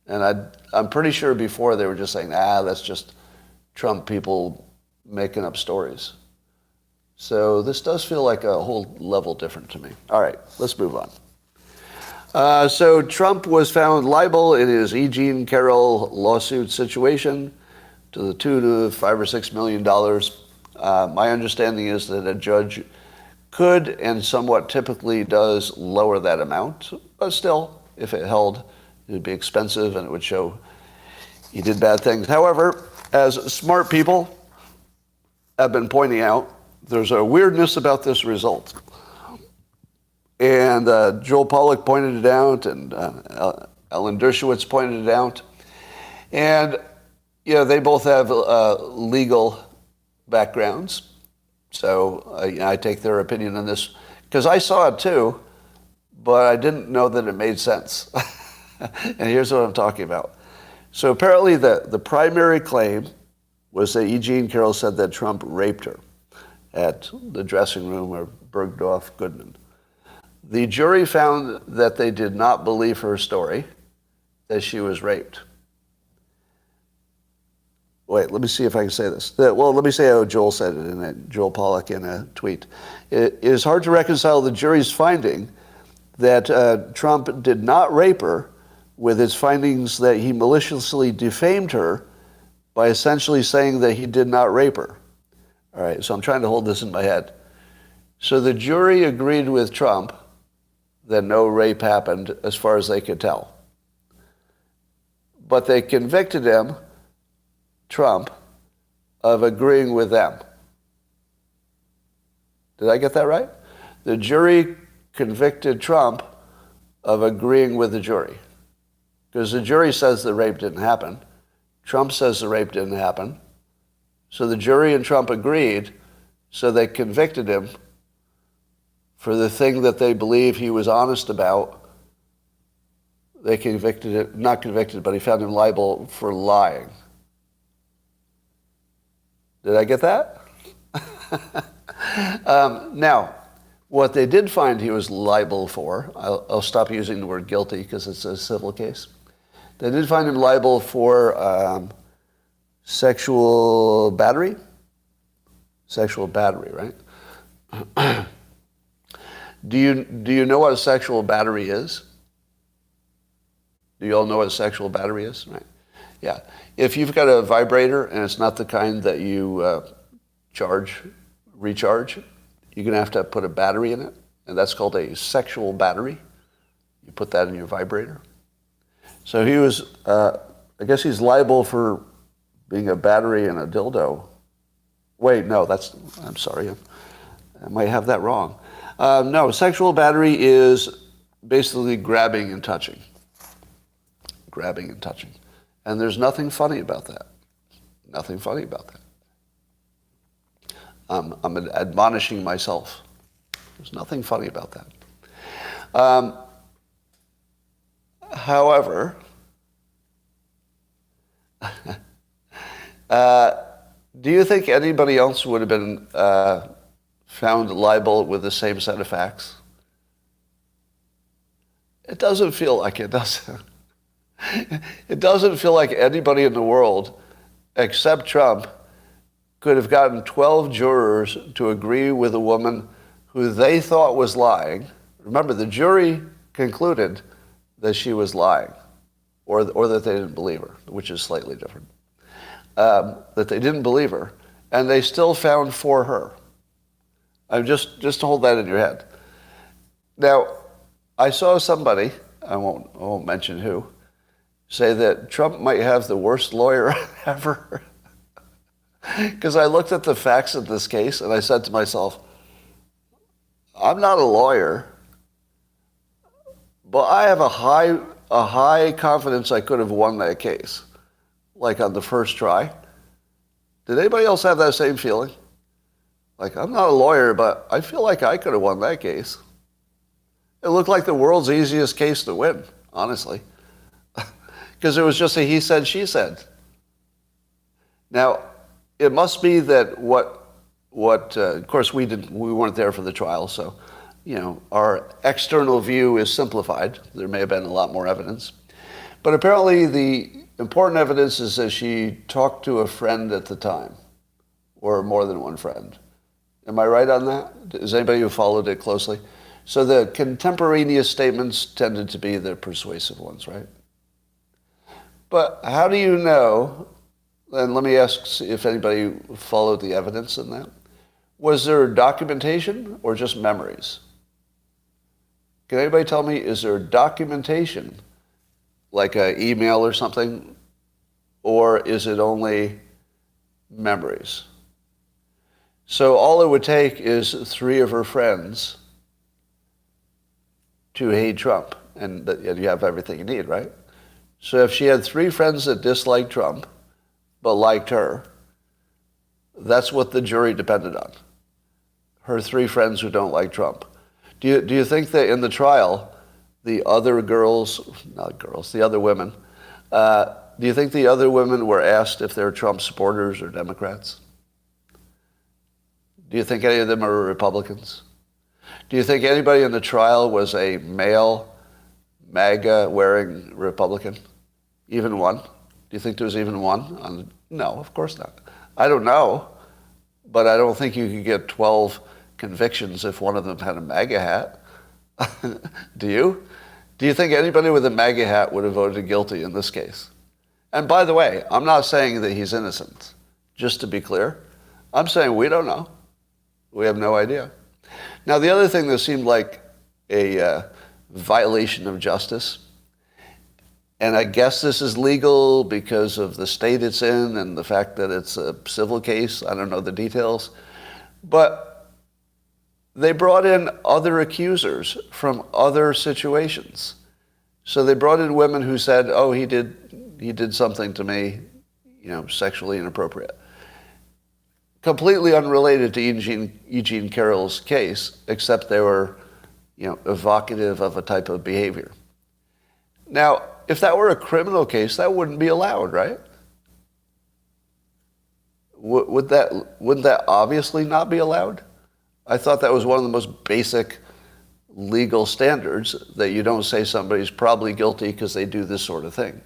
And I'm pretty sure before they were just saying, that's just Trump people making up stories. So this does feel like a whole level different to me. All right, let's move on. So Trump was found liable in his E. Jean Carroll lawsuit situation to the tune of $5 or $6 million. My understanding is that a judge could and somewhat typically does lower that amount, but still, if it held, it would be expensive and it would show he did bad things. However, as smart people have been pointing out, there's a weirdness about this result. And Joel Pollack pointed it out, and Ellen Dershowitz pointed it out. And, they both have legal backgrounds. So I take their opinion on this, because I saw it too, but I didn't know that it made sense. And here's what I'm talking about. So apparently the primary claim was that E. Jean Carroll said that Trump raped her at the dressing room of Bergdorf Goodman. The jury found that they did not believe her story, that she was raped. wait, let me see if I can say this. Well, let me say how Joel said it, Joel Pollack in a tweet. It is hard to reconcile the jury's finding that Trump did not rape her with his findings that he maliciously defamed her by essentially saying that he did not rape her. All right, so I'm trying to hold this in my head. So the jury agreed with Trump that no rape happened as far as they could tell. But they convicted him, Trump, of agreeing with them. Did I get that right? The jury convicted Trump of agreeing with the jury. Because the jury says the rape didn't happen. Trump says the rape didn't happen. So the jury and Trump agreed, so they convicted him for the thing that they believe he was honest about. They convicted him, not convicted, but he found him liable for lying. Did I get that? Now, what they did find he was liable for, I'll stop using the word guilty because it's a civil case. They did find him liable for sexual battery. Sexual battery, right? Do you know what a sexual battery is? Do you all know what a sexual battery is? Right. Yeah. If you've got a vibrator and it's not the kind that you recharge, you're going to have put a battery in it, and that's called a sexual battery. You put that in your vibrator. So he was, I guess he's liable for being a battery and a dildo. Wait, no, I'm sorry. I might have that wrong. No, sexual battery is basically grabbing and touching. Grabbing and touching. And there's nothing funny about that. Nothing funny about that. I'm admonishing myself. There's nothing funny about that. However, do you think anybody else would have been found liable with the same set of facts? It doesn't feel like it, does it? It doesn't feel like anybody in the world, except Trump, could have gotten 12 jurors to agree with a woman who they thought was lying. Remember, the jury concluded that she was lying, or that they didn't believe her, which is slightly different. That they didn't believe her, and they still found for her. Just hold that in your head. Now, I saw somebody, I won't mention who, say that Trump might have the worst lawyer ever. Because I looked at the facts of this case and I said to myself, I'm not a lawyer, but I have a high confidence I could have won that case, like on the first try. Did anybody else have that same feeling? Like, I'm not a lawyer, but I feel like I could have won that case. It looked like the world's easiest case to win, honestly. Because it was just a he said, she said. Now, it must be that of course we weren't there for the trial, so, our external view is simplified. There may have been a lot more evidence. But apparently the important evidence is that she talked to a friend at the time, or more than one friend. Am I right on that? Is anybody who followed it closely? So the contemporaneous statements tended to be the persuasive ones, right? But how do you know, and let me ask if anybody followed the evidence in that, was there documentation or just memories? Can anybody tell me, is there documentation, like an email or something, or is it only memories? So all it would take is 3 of her friends to hate Trump, and you have everything you need, right? So if she had 3 friends that disliked Trump, but liked her, that's what the jury depended on. Her 3 friends who don't like Trump. Do you think that in the trial, the other women, do you think the other women were asked if they're Trump supporters or Democrats? Do you think any of them are Republicans? Do you think anybody in the trial was a male, MAGA-wearing Republican? Even one? Do you think there's even one? No, of course not. I don't know, but I don't think you could get 12 convictions if one of them had a MAGA hat. Do you? Do you think anybody with a MAGA hat would have voted guilty in this case? And by the way, I'm not saying that he's innocent, just to be clear. I'm saying we don't know. We have no idea. Now, the other thing that seemed like a violation of justice, and I guess this is legal because of the state it's in and the fact that it's a civil case. I don't know the details. But they brought in other accusers from other situations. So they brought in women who said, oh, he did something to me, sexually inappropriate. Completely unrelated to Eugene Carroll's case, except they were, evocative of a type of behavior. Now, if that were a criminal case, that wouldn't be allowed, right? Wouldn't that obviously not be allowed? I thought that was one of the most basic legal standards, that you don't say somebody's probably guilty because they do this sort of thing.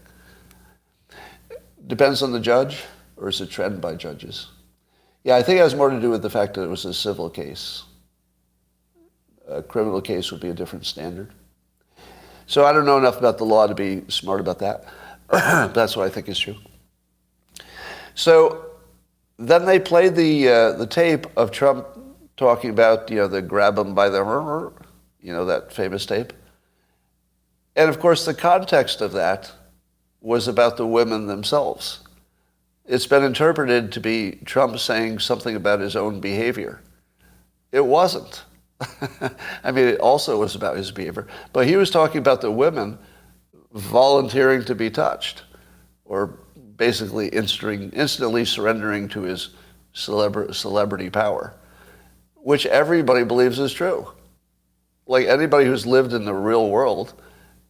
Depends on the judge, or is it trend by judges? Yeah, I think it has more to do with the fact that it was a civil case. A criminal case would be a different standard. So I don't know enough about the law to be smart about that. That's what I think is true. So then they played the tape of Trump talking about, the grab him by the, that famous tape. And of course, the context of that was about the women themselves. It's been interpreted to be Trump saying something about his own behavior. It wasn't. I mean, it also was about his behavior. But he was talking about the women volunteering to be touched, or basically instantly surrendering to his celebrity power, which everybody believes is true. Like, anybody who's lived in the real world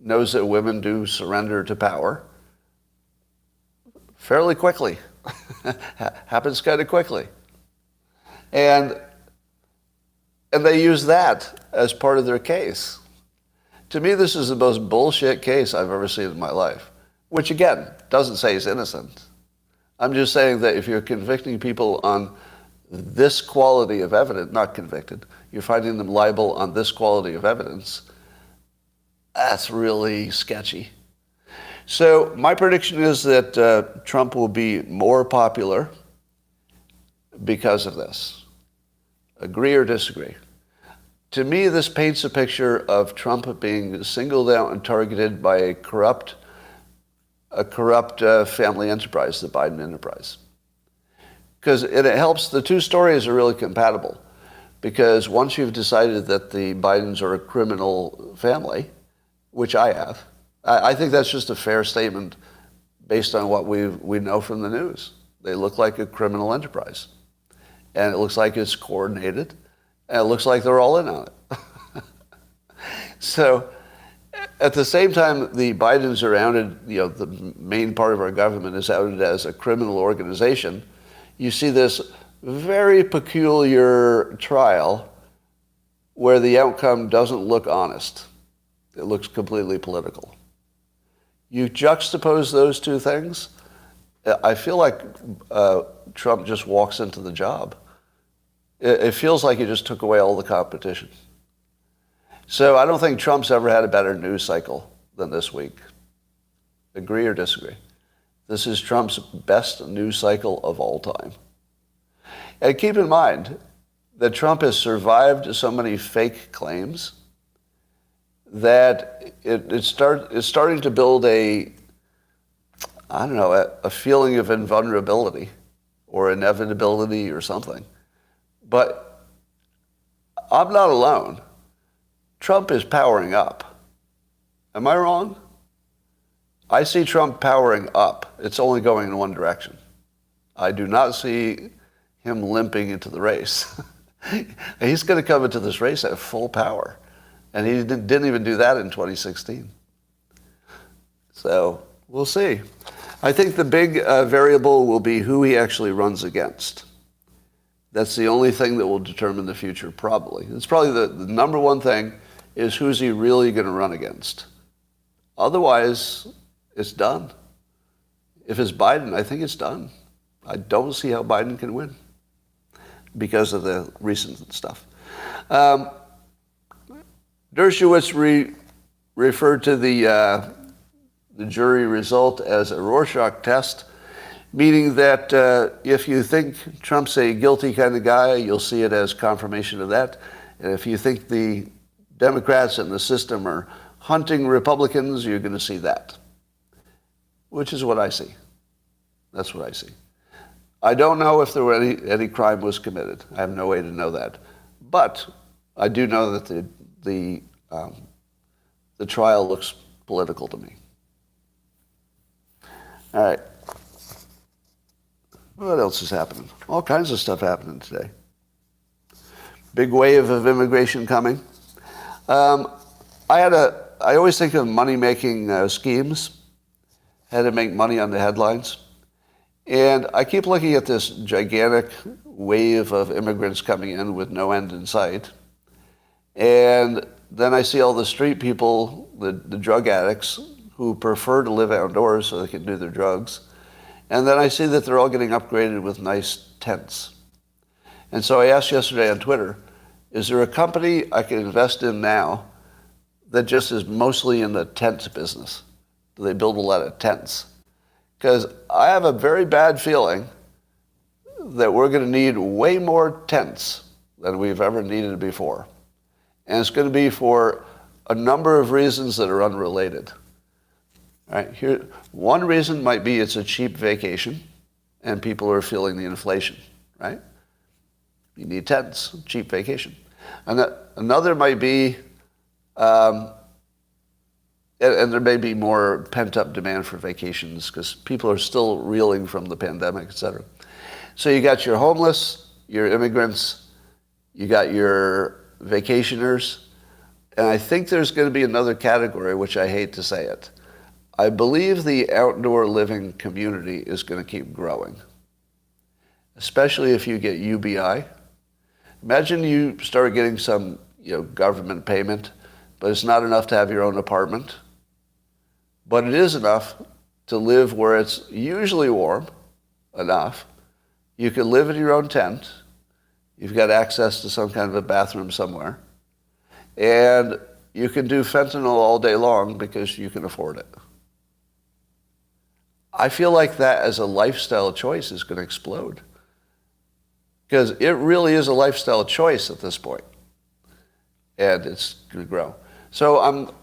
knows that women do surrender to power fairly quickly. Happens kind of quickly. And they use that as part of their case. To me, this is the most bullshit case I've ever seen in my life, which, again, doesn't say he's innocent. I'm just saying that if you're convicting people on this quality of evidence, not convicted, you're finding them liable on this quality of evidence, that's really sketchy. So my prediction is that Trump will be more popular because of this. Agree or disagree? To me, this paints a picture of Trump being singled out and targeted by a corrupt family enterprise, the Biden enterprise. Because it helps, the two stories are really compatible. Because once you've decided that the Bidens are a criminal family, which I have, I think that's just a fair statement based on what we know from the news. They look like a criminal enterprise. And it looks like it's coordinated. And it looks like they're all in on it. So at the same time, the Bidens are outed, the main part of our government is outed as a criminal organization. You see this very peculiar trial where the outcome doesn't look honest. It looks completely political. You juxtapose those two things, I feel like Trump just walks into the job. It feels like he just took away all the competition. So I don't think Trump's ever had a better news cycle than this week. Agree or disagree? This is Trump's best news cycle of all time. And keep in mind that Trump has survived so many fake claims that it's starting to build a feeling of invulnerability or inevitability or something. But I'm not alone. Trump is powering up. Am I wrong? I see Trump powering up. It's only going in one direction. I do not see him limping into the race. He's going to come into this race at full power. And he didn't even do that in 2016. So we'll see. I think the big variable will be who he actually runs against. That's the only thing that will determine the future, probably. It's probably the number one thing is who's he really going to run against. Otherwise, it's done. If it's Biden, I think it's done. I don't see how Biden can win because of the recent stuff. Dershowitz referred to the jury result as a Rorschach test, meaning that if you think Trump's a guilty kind of guy, you'll see it as confirmation of that. And if you think the Democrats and the system are hunting Republicans, you're going to see that, which is what I see. That's what I see. I don't know if there were any crime was committed. I have no way to know that. But I do know that the trial looks political to me. All right. What else is happening? All kinds of stuff happening today. Big wave of immigration coming. I always think of money-making schemes, how to make money on the headlines. And I keep looking at this gigantic wave of immigrants coming in with no end in sight. And then I see all the street people, the drug addicts, who prefer to live outdoors so they can do their drugs. And then I see that they're all getting upgraded with nice tents. And so I asked yesterday on Twitter, is there a company I can invest in now that just is mostly in the tent business? Do they build a lot of tents? Because I have a very bad feeling that we're going to need way more tents than we've ever needed before. And it's going to be for a number of reasons that are unrelated. All right, here, one reason might be it's a cheap vacation and people are feeling the inflation, right? You need tents, cheap vacation. And another might be, and there may be more pent-up demand for vacations because people are still reeling from the pandemic, et cetera. So you got your homeless, your immigrants, you got your vacationers, and I think there's going to be another category, which I hate to say it. I believe the outdoor living community is going to keep growing, especially if you get UBI. Imagine you start getting some government payment, but it's not enough to have your own apartment. But it is enough to live where it's usually warm enough. You can live in your own tent. You've got access to some kind of a bathroom somewhere. And you can do fentanyl all day long because you can afford it. I feel like that as a lifestyle choice is going to explode. Because it really is a lifestyle choice at this point. And it's going to grow. So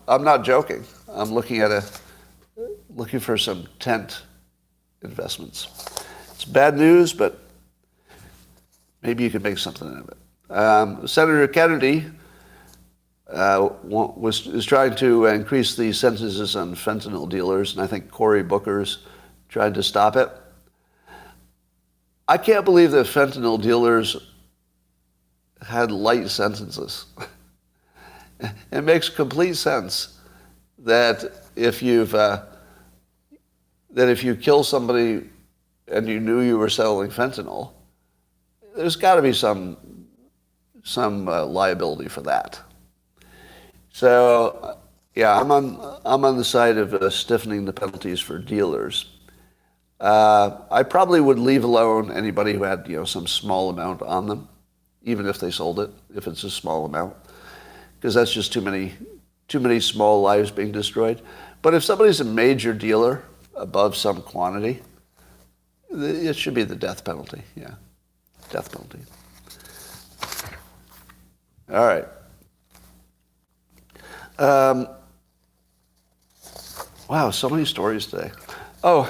I'm not joking. I'm looking for some tent investments. It's bad news, but maybe you could make something out of it. Senator Kennedy is trying to increase the sentences on fentanyl dealers, and I think Cory Booker's tried to stop it. I can't believe that fentanyl dealers had light sentences. It makes complete sense that if you kill somebody and you knew you were selling fentanyl, there's got to be some liability for that. So, yeah, I'm on the side of stiffening the penalties for dealers. I probably would leave alone anybody who had some small amount on them, even if they sold it, if it's a small amount, because that's just too many small lives being destroyed. But if somebody's a major dealer above some quantity, it should be the death penalty. Yeah, death penalty. All right. Wow, so many stories today. Oh,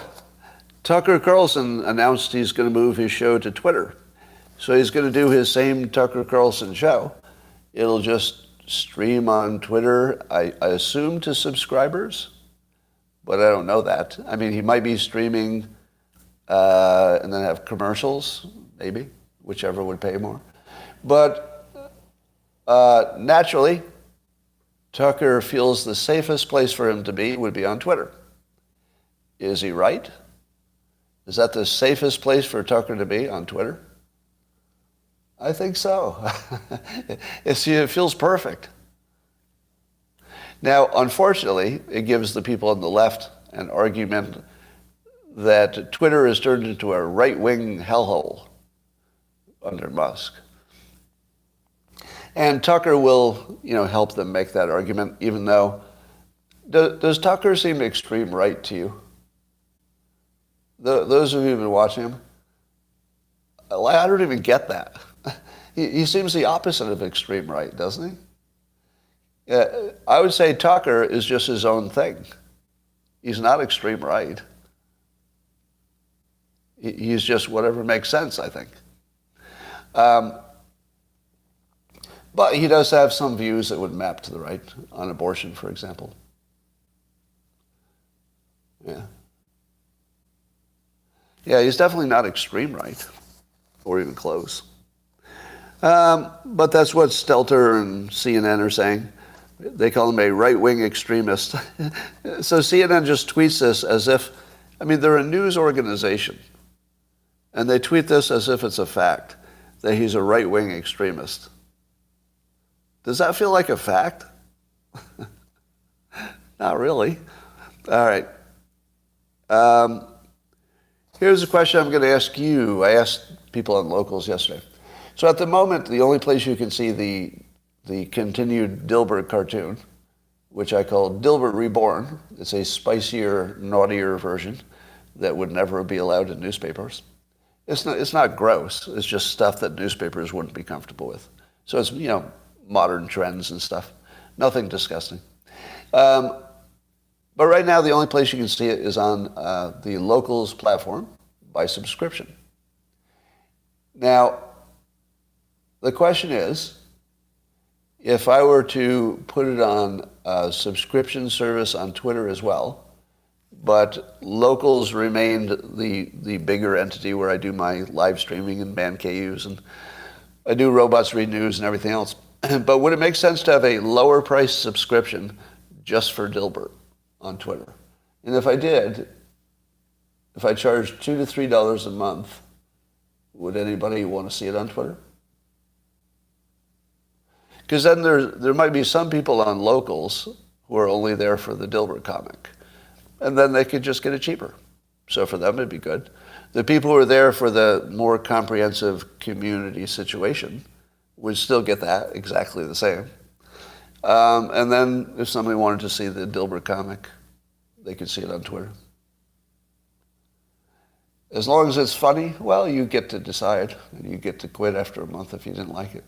Tucker Carlson announced he's going to move his show to Twitter. So he's going to do his same Tucker Carlson show. It'll just stream on Twitter, I assume to subscribers, but I don't know that. I mean, he might be streaming and then have commercials, maybe, whichever would pay more. But naturally, Tucker feels the safest place for him to be would be on Twitter. Is he right? Is that the safest place for Tucker to be, on Twitter? I think so. It feels perfect. Now, unfortunately, it gives the people on the left an argument that Twitter has turned into a right-wing hellhole under Musk. And Tucker will, help them make that argument, even though, does Tucker seem extreme right to you? Those of you who've been watching him, I don't even get that. He seems the opposite of extreme right, doesn't he? I would say Tucker is just his own thing. He's not extreme right. He's just whatever makes sense, I think. But he does have some views that would map to the right, on abortion, for example. Yeah. Yeah, he's definitely not extreme right, or even close. But that's what Stelter and CNN are saying. They call him a right-wing extremist. So CNN just tweets this as if, they're a news organization. And they tweet this as if it's a fact, that he's a right-wing extremist. Does that feel like a fact? Not really. All right. Here's a question I'm going to ask you. I asked people on Locals yesterday. So at the moment, the only place you can see the continued Dilbert cartoon, which I call Dilbert Reborn, it's a spicier, naughtier version that would never be allowed in newspapers. It's not gross. It's just stuff that newspapers wouldn't be comfortable with. So it's, modern trends and stuff. Nothing disgusting. But right now, the only place you can see it is on the Locals platform by subscription. Now, the question is, if I were to put it on a subscription service on Twitter as well, but Locals remained the bigger entity where I do my live streaming and man KUs, and I do Robots Read News and everything else. But would it make sense to have a lower price subscription just for Dilbert on Twitter? And if I did, if I charged $2 to $3 a month, would anybody want to see it on Twitter? Because then there might be some people on Locals who are only there for the Dilbert comic. And then they could just get it cheaper. So for them, it'd be good. The people who are there for the more comprehensive community situation would still get that exactly the same. And then if somebody wanted to see the Dilbert comic, they could see it on Twitter. As long as it's funny, well, you get to decide. And you get to quit after a month if you didn't like it.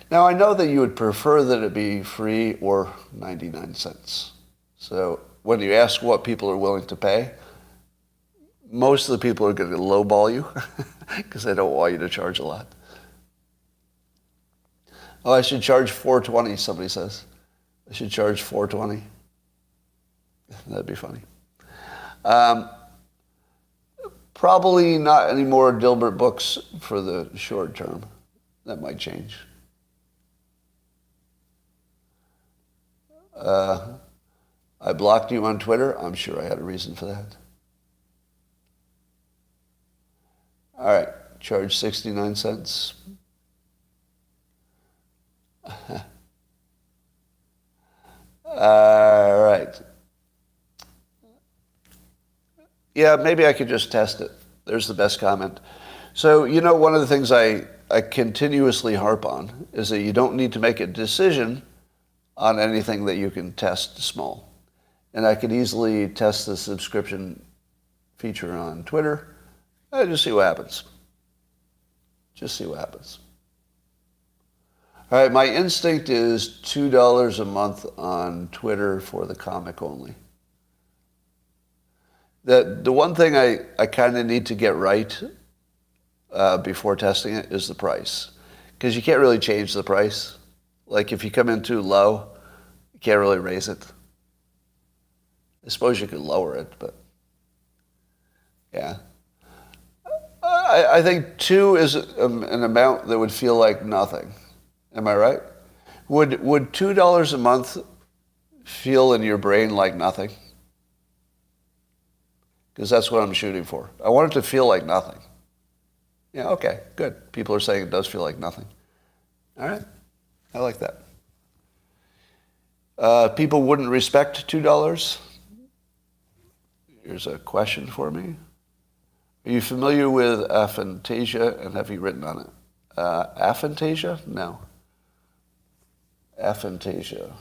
Now, I know that you would prefer that it be free or 99 cents. So when you ask what people are willing to pay, most of the people are going to lowball you because they don't want you to charge a lot. Oh, I should charge $4.20, somebody says. I should charge $4.20. That'd be funny. Probably not any more Dilbert books for the short term. That might change. I blocked you on Twitter. I'm sure I had a reason for that. All right, charge 69 cents. All right. Yeah, maybe I could just test it. There's the best comment. So, one of the things I continuously harp on is that you don't need to make a decision on anything that you can test small. And I could easily test the subscription feature on Twitter. Just see what happens. Just see what happens. All right, my instinct is $2 a month on Twitter for the comic only. The one thing I kind of need to get right before testing it is the price. Because you can't really change the price. Like if you come in too low, you can't really raise it. I suppose you could lower it, but yeah. I think 2 is an amount that would feel like nothing. Am I right? Would $2 a month feel in your brain like nothing? Because that's what I'm shooting for. I want it to feel like nothing. Yeah, okay, good. People are saying it does feel like nothing. All right, I like that. People wouldn't respect $2. Here's a question for me. Are you familiar with aphantasia, and have you written on it? Aphantasia? No. Aphantasia.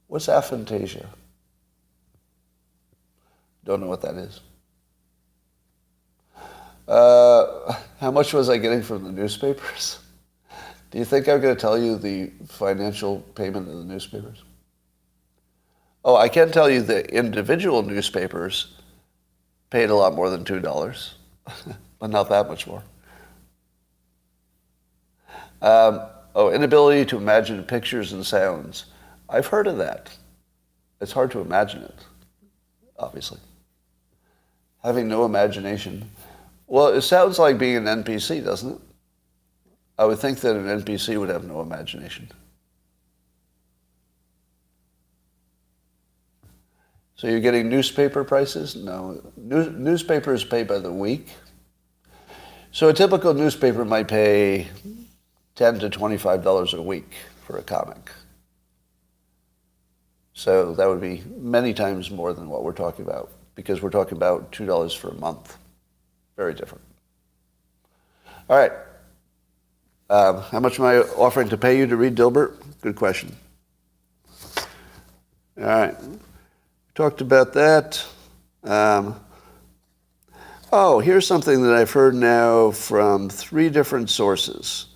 What's aphantasia? Don't know what that is. How much was I getting from the newspapers? Do you think I'm going to tell you the financial payment of the newspapers? Oh, I can tell you the individual newspapers paid a lot more than $2, but not that much more. Inability to imagine pictures and sounds. I've heard of that. It's hard to imagine it, obviously. Having no imagination. Well, it sounds like being an NPC, doesn't it? I would think that an NPC would have no imagination. So you're getting newspaper prices? No. Newspapers pay by the week. So a typical newspaper might pay $10 to $25 a week for a comic. So that would be many times more than what we're talking about, because we're talking about $2 for a month. Very different. All right. How much am I offering to pay you to read Dilbert? Good question. All right. Talked about that. Here's something that I've heard now from 3 different sources.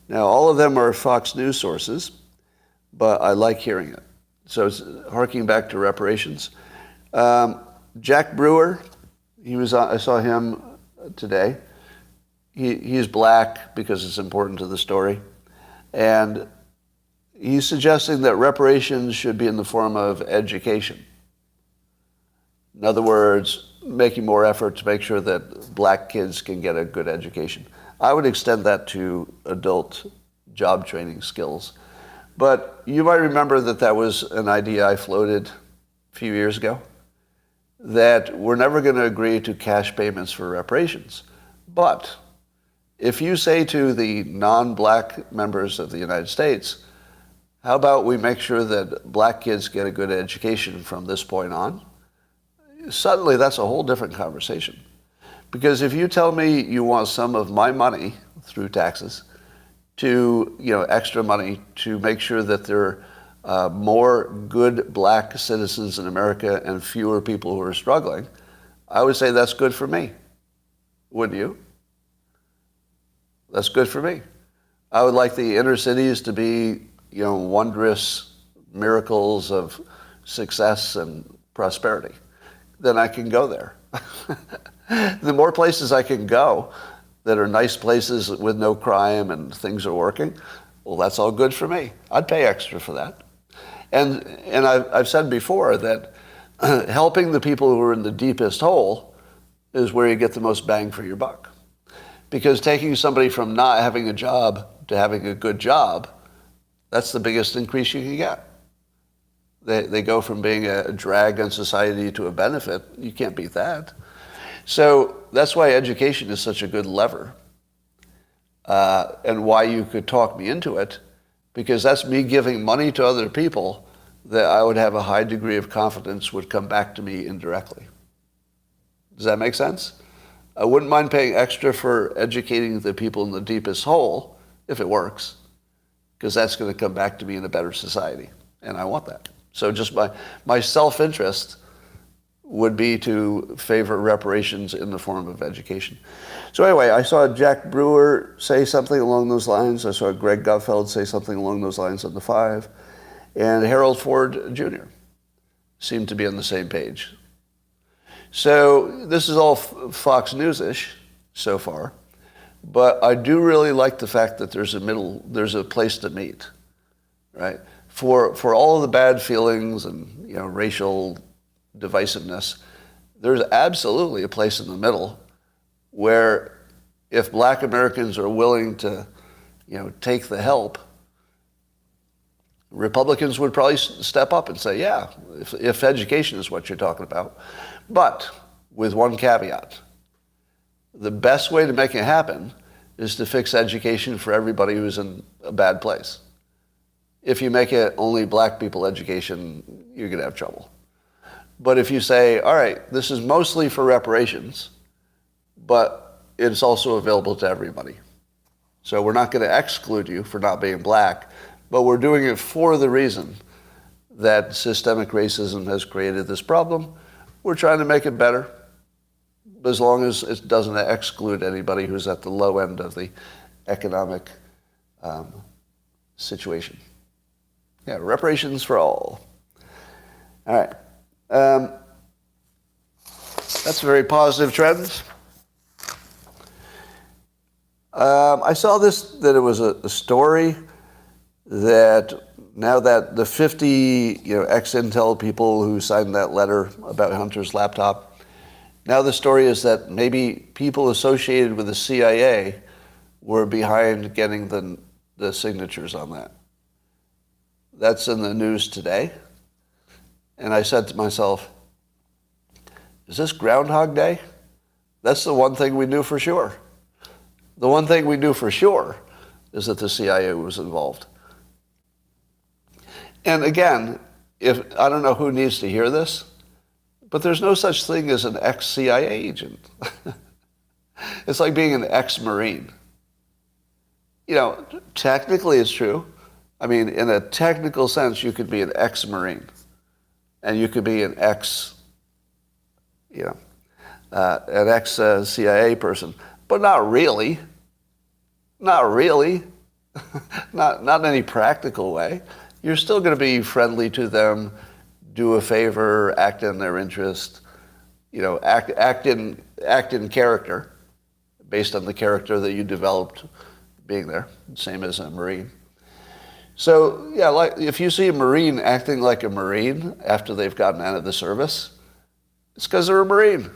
Now, all of them are Fox News sources, but I like hearing it. So it's harking back to reparations. Jack Brewer, I saw him today. He's black because it's important to the story. And he's suggesting that reparations should be in the form of education. In other words, making more effort to make sure that black kids can get a good education. I would extend that to adult job training skills. But you might remember that was an idea I floated a few years ago, that we're never going to agree to cash payments for reparations. But if you say to the non-black members of the United States, how about we make sure that black kids get a good education from this point on? Suddenly that's a whole different conversation. Because if you tell me you want some of my money through taxes to, extra money to make sure that there are more good black citizens in America and fewer people who are struggling, I would say that's good for me. Wouldn't you? That's good for me. I would like the inner cities to be, wondrous miracles of success and prosperity. Then I can go there. The more places I can go that are nice places with no crime and things are working, well, that's all good for me. I'd pay extra for that. And I've said before that helping the people who are in the deepest hole is where you get the most bang for your buck. Because taking somebody from not having a job to having a good job, that's the biggest increase you can get. They go from being a drag on society to a benefit. You can't beat that. So that's why education is such a good lever, and why you could talk me into it, because that's me giving money to other people that I would have a high degree of confidence would come back to me indirectly. Does that make sense? I wouldn't mind paying extra for educating the people in the deepest hole if it works, because that's going to come back to me in a better society, and I want that. So just my self-interest would be to favor reparations in the form of education. So anyway, I saw Jack Brewer say something along those lines. I saw Greg Gutfeld say something along those lines on the 5. And Harold Ford Jr. seemed to be on the same page. So this is all Fox News-ish so far. But I do really like the fact that there's a place to meet, right? For all of the bad feelings and racial divisiveness, there's absolutely a place in the middle where if black Americans are willing to, take the help, Republicans would probably step up and say, yeah, if education is what you're talking about. But with one caveat. The best way to make it happen is to fix education for everybody who's in a bad place. If you make it only black people education, you're going to have trouble. But if you say, all right, this is mostly for reparations, but it's also available to everybody. So we're not going to exclude you for not being black, but we're doing it for the reason that systemic racism has created this problem. We're trying to make it better, as long as it doesn't exclude anybody who's at the low end of the economic situation. Yeah, reparations for all. All right. That's very positive trends. I saw that it was a story that now that the 50 ex-Intel people who signed that letter about Hunter's laptop, now the story is that maybe people associated with the CIA were behind getting the signatures on that. That's in the news today. And I said to myself, is this Groundhog Day? That's the one thing we knew for sure. The one thing we knew for sure is that the CIA was involved. And again, I don't know who needs to hear this, but there's no such thing as an ex-CIA agent. It's like being an ex-Marine. Technically it's true. I mean, in a technical sense, you could be an ex-Marine. And you could be an ex-CIA person. But not really. Not really. Not in any practical way. You're still going to be friendly to them, do a favor, act in their interest, act in character, based on the character that you developed being there, same as a Marine. So, yeah, like if you see a Marine acting like a Marine after they've gotten out of the service, it's because they're a Marine.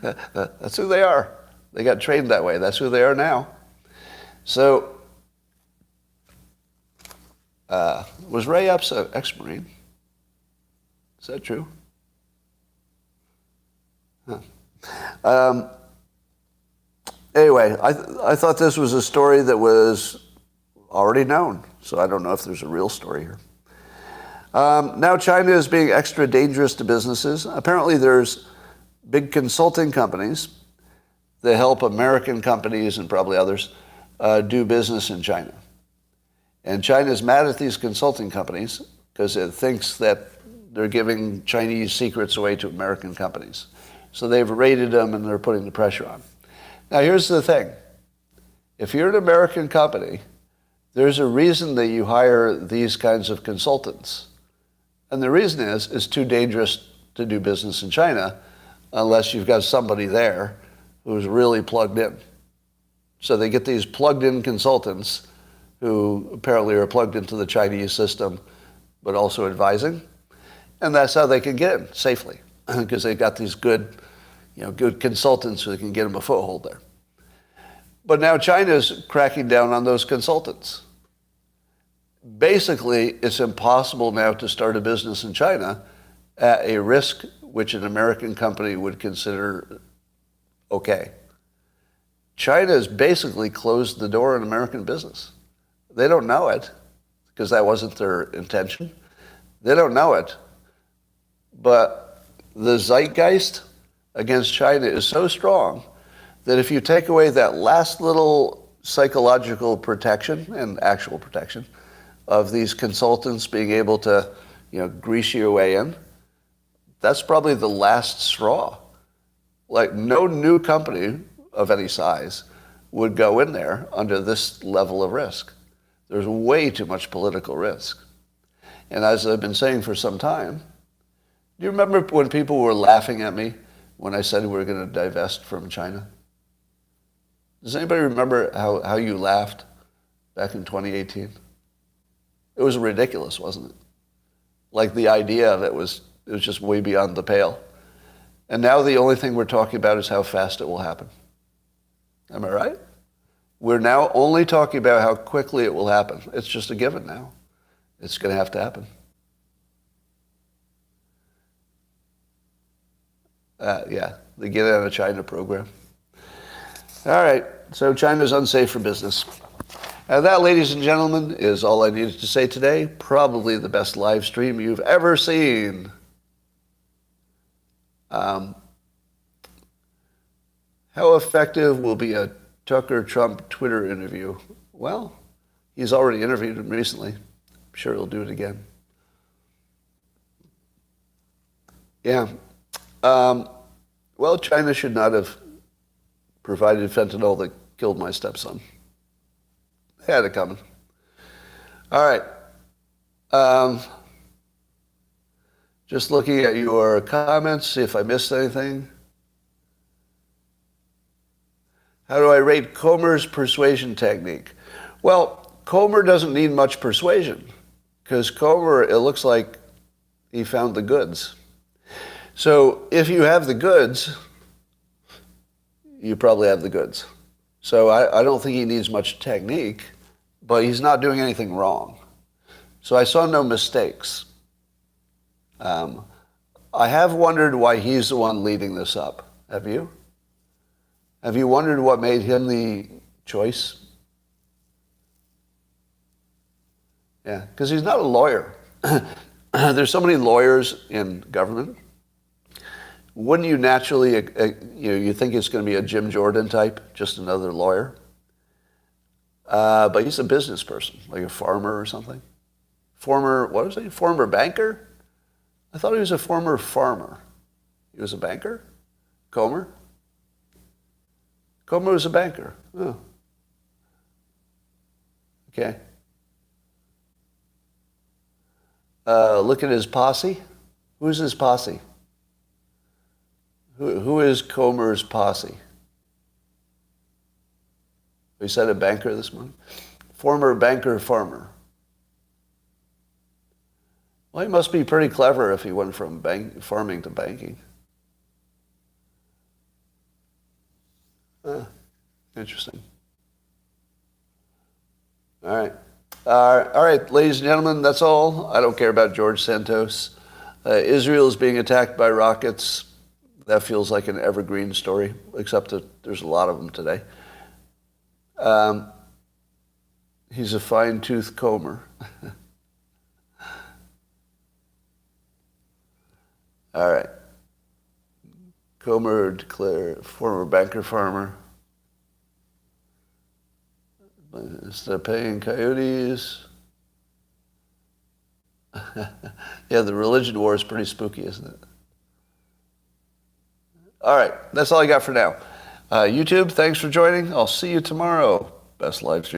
That's who they are. They got trained that way. That's who they are now. So, was Ray Epps an ex-Marine? Is that true? Huh. Anyway, I thought this was a story that was already known, so I don't know if there's a real story here. Now China is being extra dangerous to businesses. Apparently there's big consulting companies that help American companies and probably others do business in China. And China's mad at these consulting companies because it thinks that they're giving Chinese secrets away to American companies. So they've raided them and they're putting the pressure on. Now here's the thing. If you're an American company, there's a reason that you hire these kinds of consultants. And the reason is it's too dangerous to do business in China unless you've got somebody there who's really plugged in. So they get these plugged-in consultants who apparently are plugged into the Chinese system, but also advising. And that's how they can get in safely, because they've got these good consultants who can get them a foothold there. But now China's cracking down on those consultants. Basically, it's impossible now to start a business in China at a risk which an American company would consider okay. China has basically closed the door on American business. They don't know it, because that wasn't their intention. They don't know it. But the zeitgeist against China is so strong that if you take away that last little psychological protection and actual protection of these consultants being able to, grease your way in, that's probably the last straw. Like, no new company of any size would go in there under this level of risk. There's way too much political risk. And as I've been saying for some time, do you remember when people were laughing at me when I said we were going to divest from China? Does anybody remember how you laughed back in 2018? It was ridiculous, wasn't it? Like, the idea of it was just way beyond the pale. And now the only thing we're talking about is how fast it will happen. Am I right? We're now only talking about how quickly it will happen. It's just a given now. It's going to have to happen. The Get Out of China program. All right, so China's unsafe for business. That, ladies and gentlemen, is all I needed to say today. Probably the best live stream you've ever seen. How effective will be a Tucker-Trump Twitter interview? Well, he's already interviewed him recently. I'm sure he'll do it again. Yeah. Well, China should not have provided fentanyl that killed my stepson. They had it coming. All right. Just looking at your comments, see if I missed anything. How do I rate Comer's persuasion technique? Well, Comer doesn't need much persuasion because Comer, it looks like he found the goods. So if you have the goods, you probably have the goods. So I don't think he needs much technique, but he's not doing anything wrong. So I saw no mistakes. I have wondered why he's the one leading this up. Have you? Have you wondered what made him the choice? Yeah, because he's not a lawyer. There's so many lawyers in government. Wouldn't you naturally, you think it's going to be a Jim Jordan type, just another lawyer? But he's a business person, like a farmer or something. Former banker? I thought he was a former farmer. He was a banker? Comer? Comer was a banker. Oh. Okay. Look at his posse. Who's his posse? Who is Comer's posse? We said a banker this morning. Former banker farmer. Well, he must be pretty clever if he went from farming to banking. Interesting. All right. All right, ladies and gentlemen, that's all. I don't care about George Santos. Israel is being attacked by rockets. That feels like an evergreen story, except that there's a lot of them today. He's a fine-tooth comber. All right. Comer declared former banker farmer. Instead of paying coyotes. Yeah, the religion war is pretty spooky, isn't it? All right, that's all I got for now. YouTube, thanks for joining. I'll see you tomorrow. Best live stream.